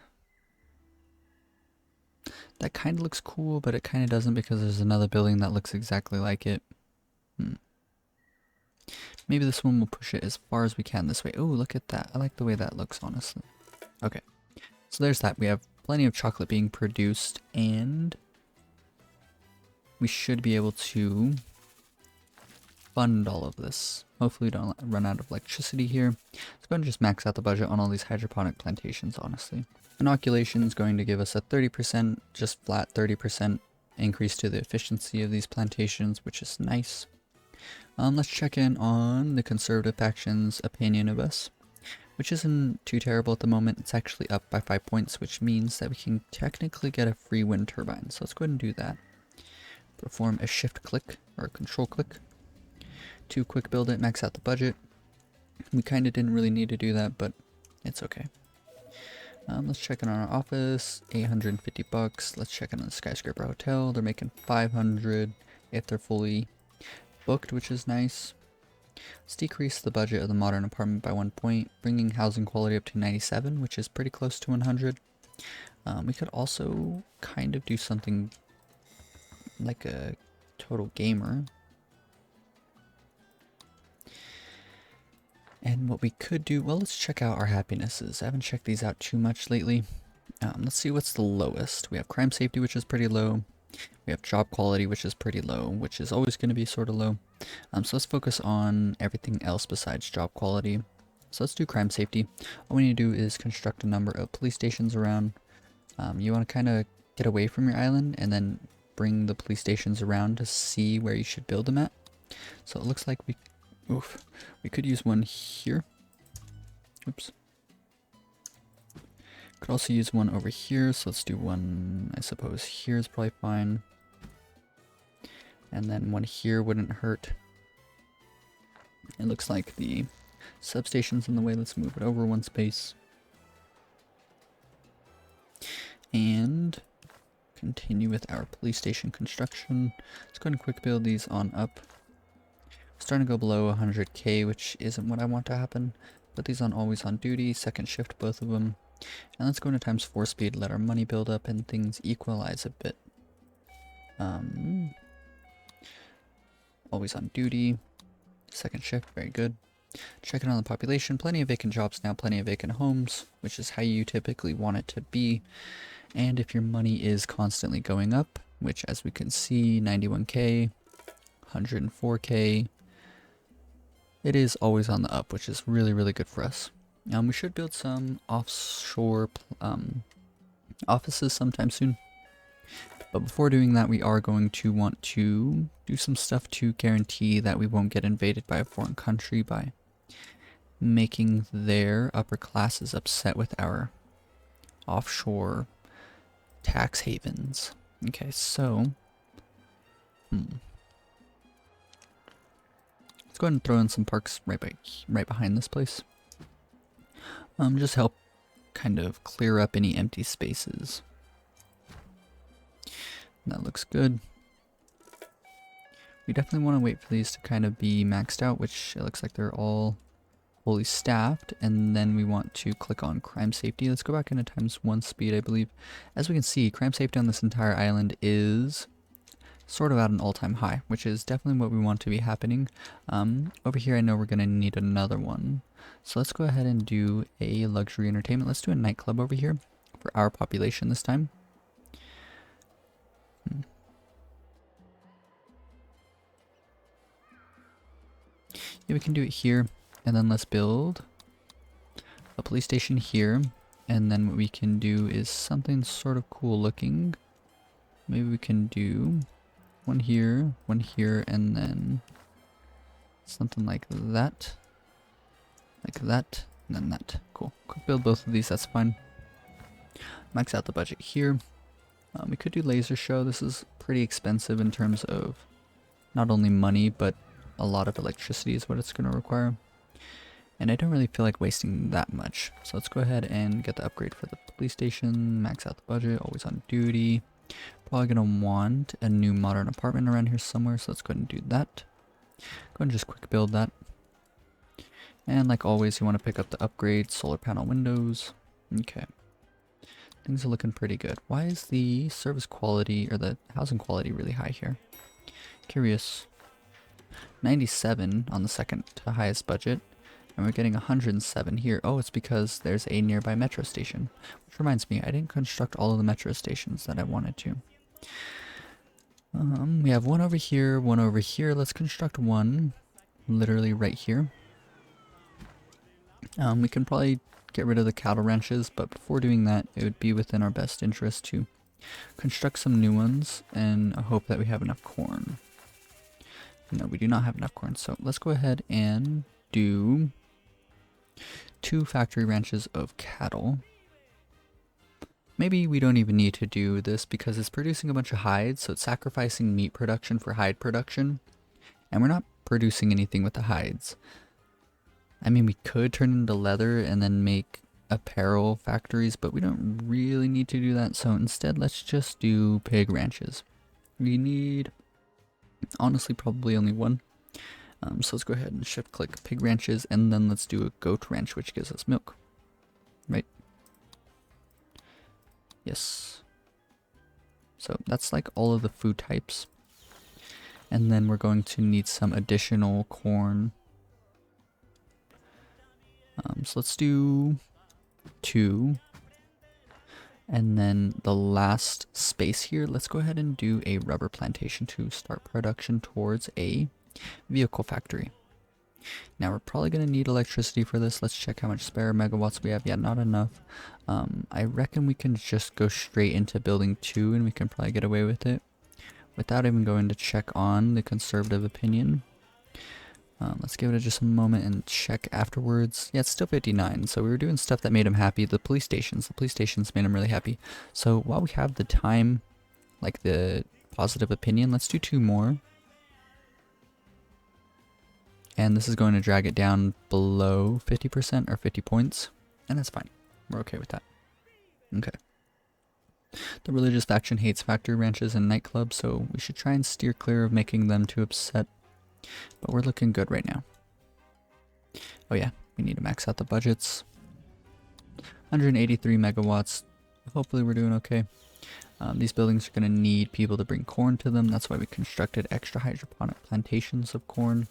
That kind of looks cool, but it kind of doesn't because there's another building that looks exactly like it. Maybe this one will push it as far as we can this way. Oh, look at that. I like the way that looks, honestly. Okay. So there's that. We have plenty of chocolate being produced, and we should be able to fund all of this. Hopefully we don't run out of electricity here. Let's go and just max out the budget on all these hydroponic plantations, honestly. Inoculation is going to give us a 30%, just flat 30% increase to the efficiency of these plantations, which is nice. Let's check in on the conservative faction's opinion of us, which isn't too terrible at the moment. It's actually up by 5 points, which means that we can technically get a free wind turbine. So let's go ahead and do that. Perform a shift click or a control click to quick build it, max out the budget. We kind of didn't really need to do that, but it's okay. Let's check in on our office, 850 bucks. Let's check in on the skyscraper hotel. They're making 500 if they're fully booked, which is nice. Let's decrease the budget of the modern apartment by 1 point, bringing housing quality up to 97, which is pretty close to 100. We could also kind of do something like a total gamer. And what we could do, well, let's check out our happinesses. I haven't checked these out too much lately. Let's see what's the lowest. We have crime safety, which is pretty low. We have job quality, which is pretty low, which is always going to be sort of low. So let's focus on everything else besides job quality. So let's do crime safety. All we need to do is construct a number of police stations around. You want to kind of get away from your island and then bring the police stations around to see where you should build them at. So it looks like we could use one here. Oops. Could also use one over here, so let's do one, I suppose here is probably fine. And then one here wouldn't hurt. It looks like the substation's in the way. Let's move it over one space. And continue with our police station construction. Let's go ahead and quick build these on up. Starting to go below 100k, which isn't what I want to happen. Put these on always on duty, second shift both of them. And let's go into times 4 speed, let our money build up and things equalize a bit. Always on duty, second shift, very good. Checking on the population, plenty of vacant jobs now, plenty of vacant homes, which is how you typically want it to be. And if your money is constantly going up, which as we can see, 91k, 104k, it is always on the up, which is really, really good for us. We should build some offshore offices sometime soon. But before doing that, we are going to want to do some stuff to guarantee that we won't get invaded by a foreign country by making their upper classes upset with our offshore tax havens. Okay, so let's go ahead and throw in some parks right behind this place. Just help kind of clear up any empty spaces. That looks good. We definitely want to wait for these to kind of be maxed out, which it looks like they're all fully staffed. And then we want to click on crime safety. Let's go back into times 1 speed, I believe. As we can see, crime safety on this entire island is sort of at an all-time high, which is definitely what we want to be happening. Over here I know we're going to need another one. So let's go ahead and do a luxury entertainment. Let's do a nightclub over here for our population this time. Yeah, we can do it here, and then let's build a police station here, and then what we can do is something sort of cool looking. Maybe we can do one here, and then something like that. Like that, and then that. Cool. Quick build both of these, that's fine. Max out the budget here. We could do laser show. This is pretty expensive in terms of not only money, but a lot of electricity is what it's going to require. And I don't really feel like wasting that much. So let's go ahead and get the upgrade for the police station. Max out the budget, always on duty. Probably going to want a new modern apartment around here somewhere, so let's go ahead and do that. Go ahead and just quick build that. And like always, you want to pick up the upgrade, solar panel windows. Okay. Things are looking pretty good. Why is the service quality or the housing quality really high here? Curious. 97 on the second to highest budget, and we're getting 107 here. Oh, it's because there's a nearby metro station. Which reminds me, I didn't construct all of the metro stations that I wanted to. We have one over here, one over here. Let's construct one literally right here. We can probably get rid of the cattle ranches, but before doing that, it would be within our best interest to construct some new ones and hope that we have enough corn. No, we do not have enough corn, so let's go ahead and do 2 factory ranches of cattle. Maybe we don't even need to do this because it's producing a bunch of hides, so it's sacrificing meat production for hide production, and we're not producing anything with the hides. I mean, we could turn into leather and then make apparel factories, but we don't really need to do that, so instead let's just do pig ranches. We need, honestly, probably only one. So let's go ahead and shift click pig ranches, and then let's do a goat ranch, which gives us milk. Right? Yes. So that's like all of the food types. And then we're going to need some additional corn. So let's do 2. And then the last space here, let's go ahead and do a rubber plantation to start production towards a vehicle factory. Now we're probably going to need electricity for this. Let's check how much spare megawatts we have. Yeah, not enough. I reckon we can just go straight into building 2 and we can probably get away with it without even going to check on the conservative opinion. Let's give it just a moment and check afterwards. Yeah, it's still 59, so we were doing stuff that made him happy. The police stations made him really happy. So while we have the time, like the positive opinion, let's do 2 more. And this is going to drag it down below 50% or 50 points, and that's fine. We're okay with that. Okay. The religious faction hates factory ranches and nightclubs, so we should try and steer clear of making them too upset. But we're looking good right now. Oh yeah, we need to max out the budgets. 183 megawatts. Hopefully we're doing okay. These buildings are going to need people to bring corn to them. That's why we constructed extra hydroponic plantations of corn.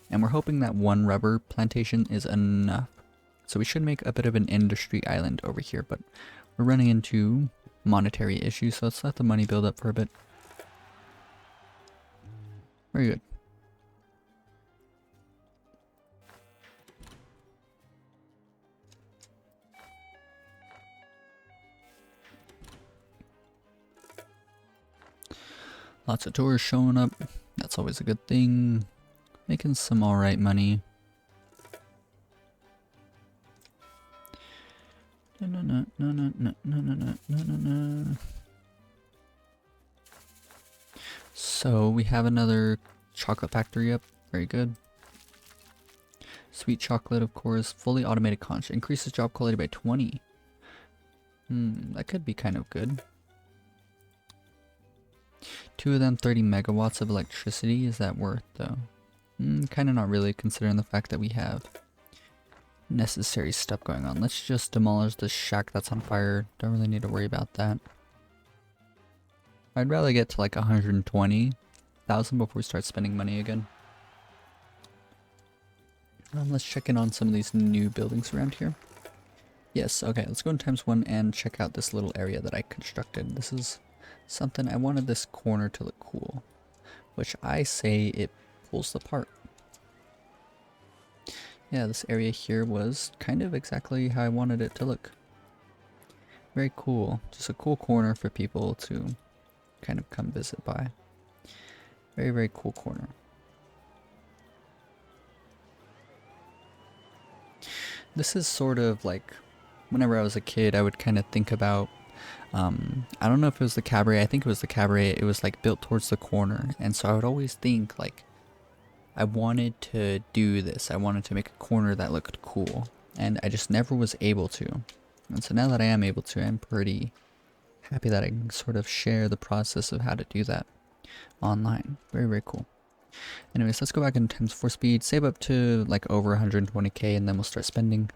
And we're hoping that 1 rubber plantation is enough. So we should make a bit of an industry island over here, but we're running into monetary issues, so let's let the money build up for a bit. Very good. Lots of tourists showing up. That's always a good thing. Making some alright money. So we have another chocolate factory up. Very good. Sweet chocolate, of course. Fully automated conch. Increases job quality by 20. That could be kind of good. 2 of them 30 megawatts of electricity. Is that worth though? Kind of not really, considering the fact that we have necessary stuff going on. Let's just demolish this shack that's on fire. Don't really need to worry about that. I'd rather get to like 120,000 before we start spending money again. Let's check in on some of these new buildings around here. Yes, okay, let's go in ×1 and check out this little area that I constructed. This is something, I wanted this corner to look cool, which I say it pulls the part. Yeah, this area here was kind of exactly how I wanted it to look. Very cool. Just a cool corner for people to kind of come visit by. Very, very cool corner. This is sort of like, whenever I was a kid, I would kind of think about, I don't know if it was the cabaret, I think it was the cabaret, it was like built towards the corner, and so I would always think like, I wanted to do this, I wanted to make a corner that looked cool, and I just never was able to. And so now that I am able to, I'm pretty happy that I can sort of share the process of how to do that online. Very, very cool. Anyways, let's go back in ×4 speed, save up to like over 120k, and then we'll start spending.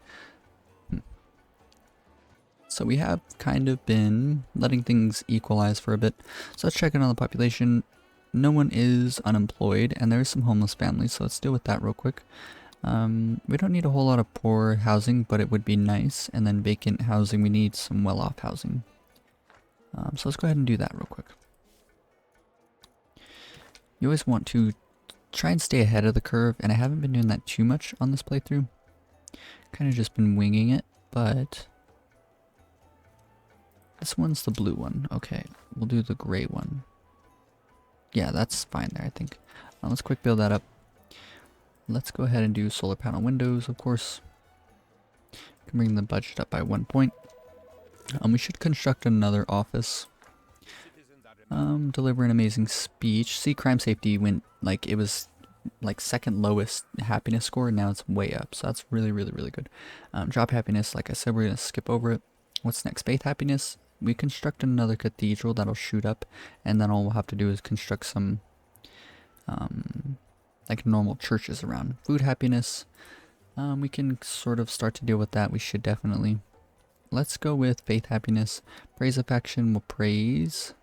So we have kind of been letting things equalize for a bit. So let's check in on the population. no one is unemployed, and there is some homeless families, so let's deal with that real quick. We don't need a whole lot of poor housing, but it would be nice. And then vacant housing, we need some well-off housing. So let's go ahead and do that real quick. You always want to try and stay ahead of the curve, and I haven't been doing that too much on this playthrough. Kind of just been winging it, but this one's the blue one. Okay, we'll do the gray one. Yeah, that's fine there, I think. Let's quick build that up. Let's go ahead and do solar panel windows, of course. Can bring the budget up by 1 point. We should construct another office. Deliver an amazing speech. See, crime safety went, like, it was like second lowest happiness score, and now it's way up. So that's really, really, really good. Job happiness, like I said, we're going to skip over it. What's next? Faith happiness. We construct another cathedral that'll shoot up, and then all we'll have to do is construct some like normal churches around. Food happiness. We can sort of start to deal with that. We should definitely. Let's go with faith happiness. Praise a faction will praise.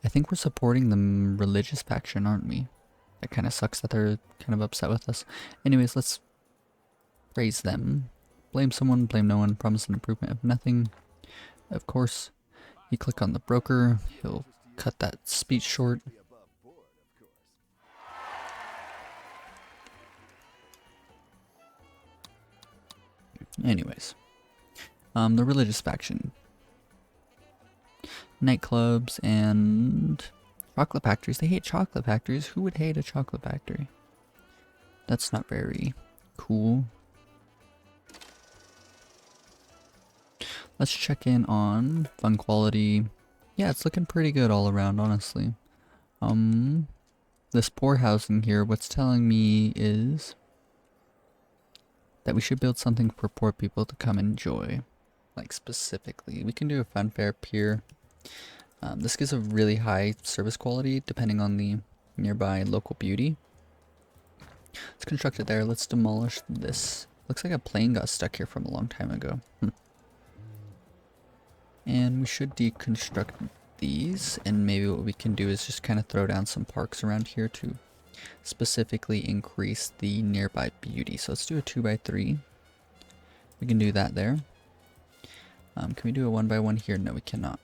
I think we're supporting the religious faction, aren't we? That kind of sucks that they're kind of upset with us. Anyways, let's praise them. Blame someone, blame no one, promise an improvement of nothing. Of course, you click on the broker, he'll cut that speech short. Anyways, the religious faction. Nightclubs and chocolate factories. They hate chocolate factories. Who would hate a chocolate factory? That's not very cool. Let's check in on fun quality. Yeah, it's looking pretty good all around, honestly. This poor housing here, what's telling me is that we should build something for poor people to come enjoy. Like specifically, we can do a funfair pier. This gives a really high service quality depending on the nearby local beauty. Let's construct it there. Let's demolish this. Looks like a plane got stuck here from a long time ago. And we should deconstruct these, and maybe what we can do is just kind of throw down some parks around here to specifically increase the nearby beauty. So let's do a 2x3. We can do that there. Can we do a 1x1 here? No, we cannot.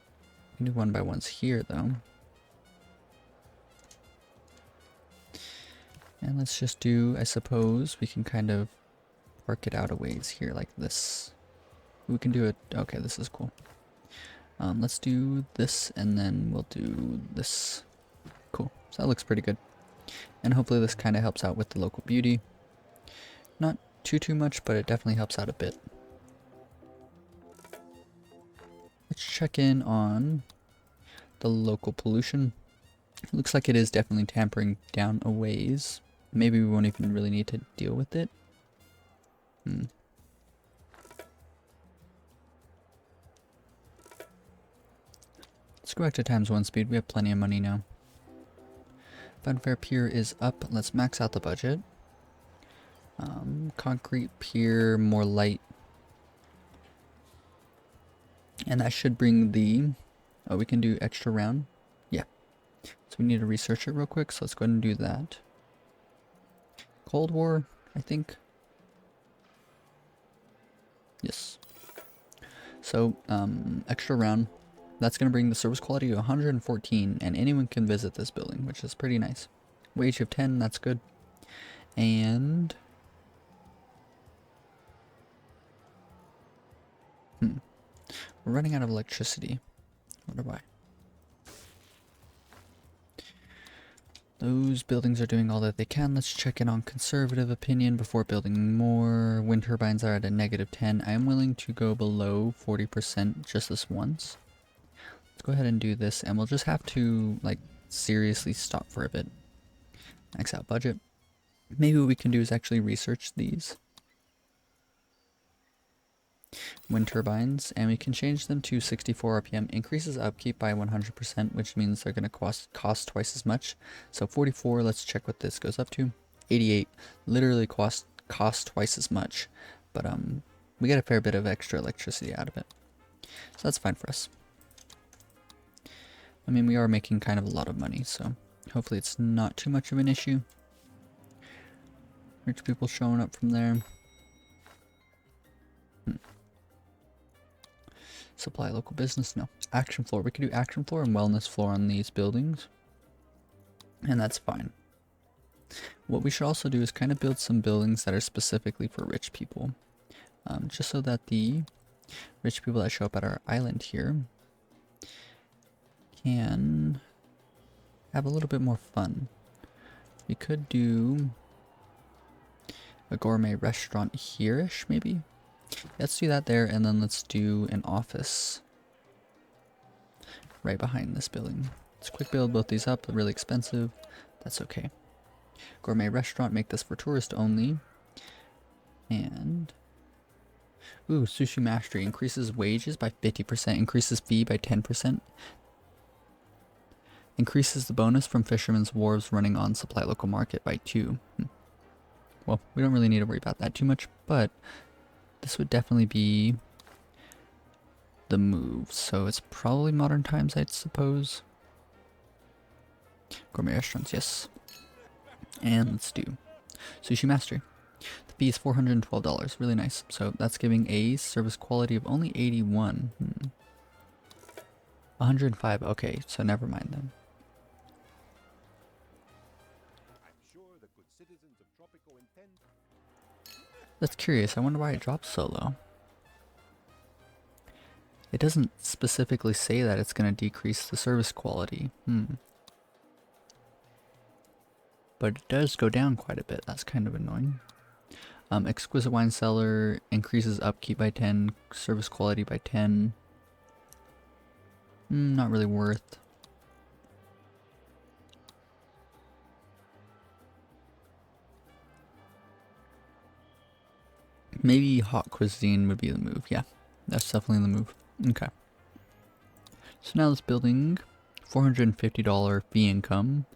We can do 1x1s here though. And let's just do, I suppose, we can kind of park it out a ways here like this. We can do it, okay, this is cool. Let's do this, and then we'll do this. Cool, so that looks pretty good. And hopefully this kind of helps out with the local beauty. Not too much, but it definitely helps out a bit. Let's check in on the local pollution. It looks like it is definitely tampering down a ways. Maybe we won't even really need to deal with it. Let's go back to ×1 speed. We have plenty of money now. Funfair pier is up. Let's max out the budget. Concrete pier, more light. And that should bring the... Oh, we can do extra round? Yeah. So we need to research it real quick, so let's go ahead and do that. Cold War, I think. Yes. So, extra round. That's going to bring the service quality to 114, and anyone can visit this building, which is pretty nice. Wage of 10, that's good. And... we're running out of electricity. Wonder why. Those buildings are doing all that they can. Let's check in on conservative opinion before building more. Wind turbines are at a -10. I am willing to go below 40% just this once. Let's go ahead and do this, and we'll just have to, like, seriously stop for a bit. Max out budget. Maybe what we can do is actually research these wind turbines, and we can change them to 64 RPM. Increases upkeep by 100%, which means they're going to cost twice as much. So 44, let's check what this goes up to. 88, literally cost twice as much, but we get a fair bit of extra electricity out of it. So that's fine for us. I mean, we are making kind of a lot of money, so Hopefully it's not too much of an issue. Rich people showing up from there. Supply local business, no. Action floor, we could do action floor and wellness floor on these buildings. And that's fine. What we should also do is kind of build some buildings that are specifically for rich people. Just so that the rich people that show up at our island here can have a little bit more fun. We could do a gourmet restaurant here-ish, maybe? Let's do that there, and then let's do an office right behind this building. Let's quick build both these up, they're really expensive. That's okay. Gourmet restaurant, make this for tourists only. And ooh, sushi mastery increases wages by 50%, increases fee by 10%. Increases the bonus from fishermen's wharves running on supply local market by 2. Well, we don't really need to worry about that too much, but this would definitely be the move. So it's probably modern times, I suppose. Gourmet restaurants, yes. And let's do sushi mastery. The fee is $412, really nice. So that's giving a service quality of only 81. 105, okay, so never mind then. That's curious, I wonder why it drops so low. It doesn't specifically say that it's going to decrease the service quality. But it does go down quite a bit, that's kind of annoying. Exquisite wine cellar increases upkeep by 10, service quality by 10. Not really worth. Maybe hot cuisine would be the move. Yeah, that's definitely the move. Okay. So now this building, $450 fee income.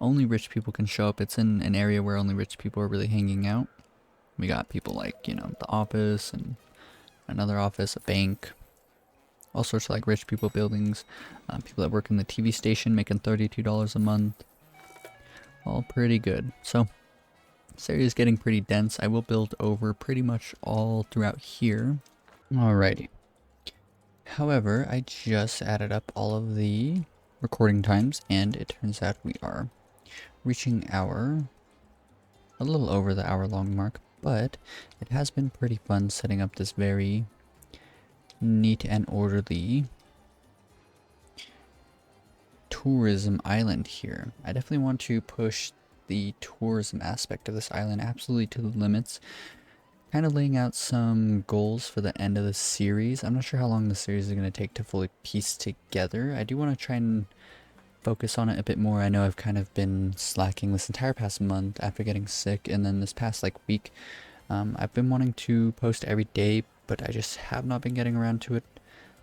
Only rich people can show up. It's in an area where only rich people are really hanging out. We got people like, you know, the office and another office, a bank, all sorts of like rich people buildings. People that work in the TV station making $32 a month. All pretty good. So this area is getting pretty dense. I will build over pretty much all throughout here. Alrighty. However, I just added up all of the recording times, and it turns out we are reaching a little over the hour-long mark, but it has been pretty fun setting up this very neat and orderly tourism island here. I definitely want to push the tourism aspect of this island absolutely to the limits. Kind of laying out some goals for the end of the series. I'm not sure how long the series is going to take to fully piece together. I do want to try and focus on it a bit more. I know I've kind of been slacking this entire past month after getting sick, and then this past like week I've been wanting to post every day, but I just have not been getting around to it.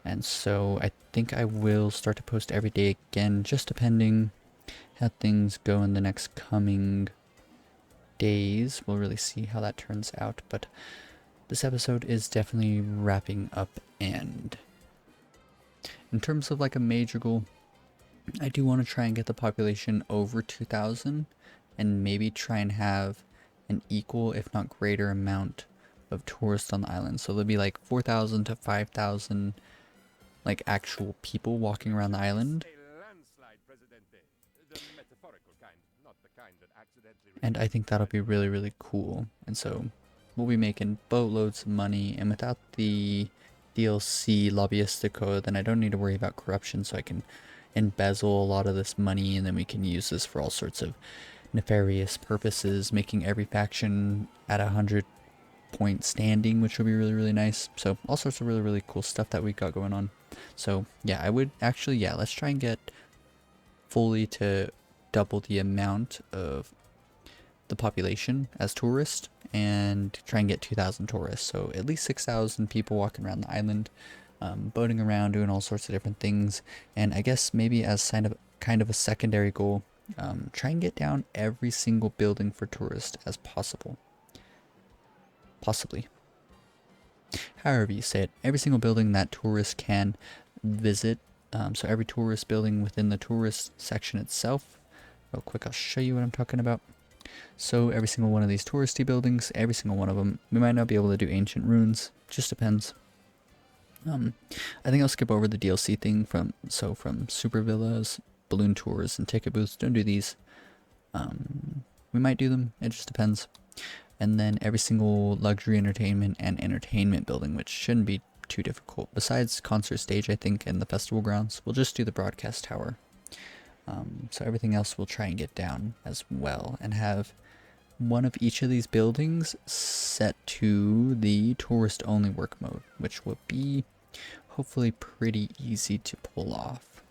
And so I think I will start to post every day again, just depending how things go in the next coming days. We'll really see how that turns out, but this episode is definitely wrapping up. And in terms of like a major goal, I do want to try and get the population over 2,000 and maybe try and have an equal, if not greater, amount of tourists on the island. So there'll be like 4,000 to 5,000 like actual people walking around the island. And I think that'll be really, really cool. And so we'll be making boatloads of money, and without the DLC lobbyistico, then I don't need to worry about corruption, so I can embezzle a lot of this money, and then we can use this for all sorts of nefarious purposes, making every faction at 100-point standing, which will be really, really nice. So all sorts of really, really cool stuff that we got going on. So yeah, I would actually, yeah, let's try and get fully to double the amount of the population as tourists and try and get 2,000 tourists. So at least 6,000 people walking around the island, boating around, doing all sorts of different things. And I guess maybe as kind of a secondary goal, try and get down every single building for tourists as possible. Possibly. However you say it, every single building that tourists can visit. So every tourist building within the tourist section itself, real quick, I'll show you what I'm talking about. So every single one of these touristy buildings, every single one of them, we might not be able to do ancient ruins, just depends. I think I'll skip over the DLC thing from super villas, balloon tours, and ticket booths. Don't do these. We might do them, it just depends. And then every single luxury entertainment and entertainment building, which shouldn't be too difficult. Besides concert stage, I think, and the festival grounds, we'll just do the broadcast tower. So everything else we'll try and get down as well, and have one of each of these buildings set to the tourist only work mode, which will be hopefully pretty easy to pull off.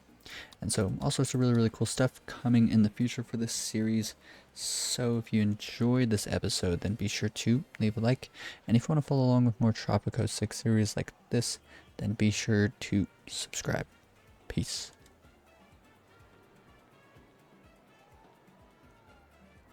And so all sorts of really cool stuff coming in the future for this series. So if you enjoyed this episode, then be sure to leave a like, and if you want to follow along with more Tropico 6 series like this, then be sure to subscribe. Peace.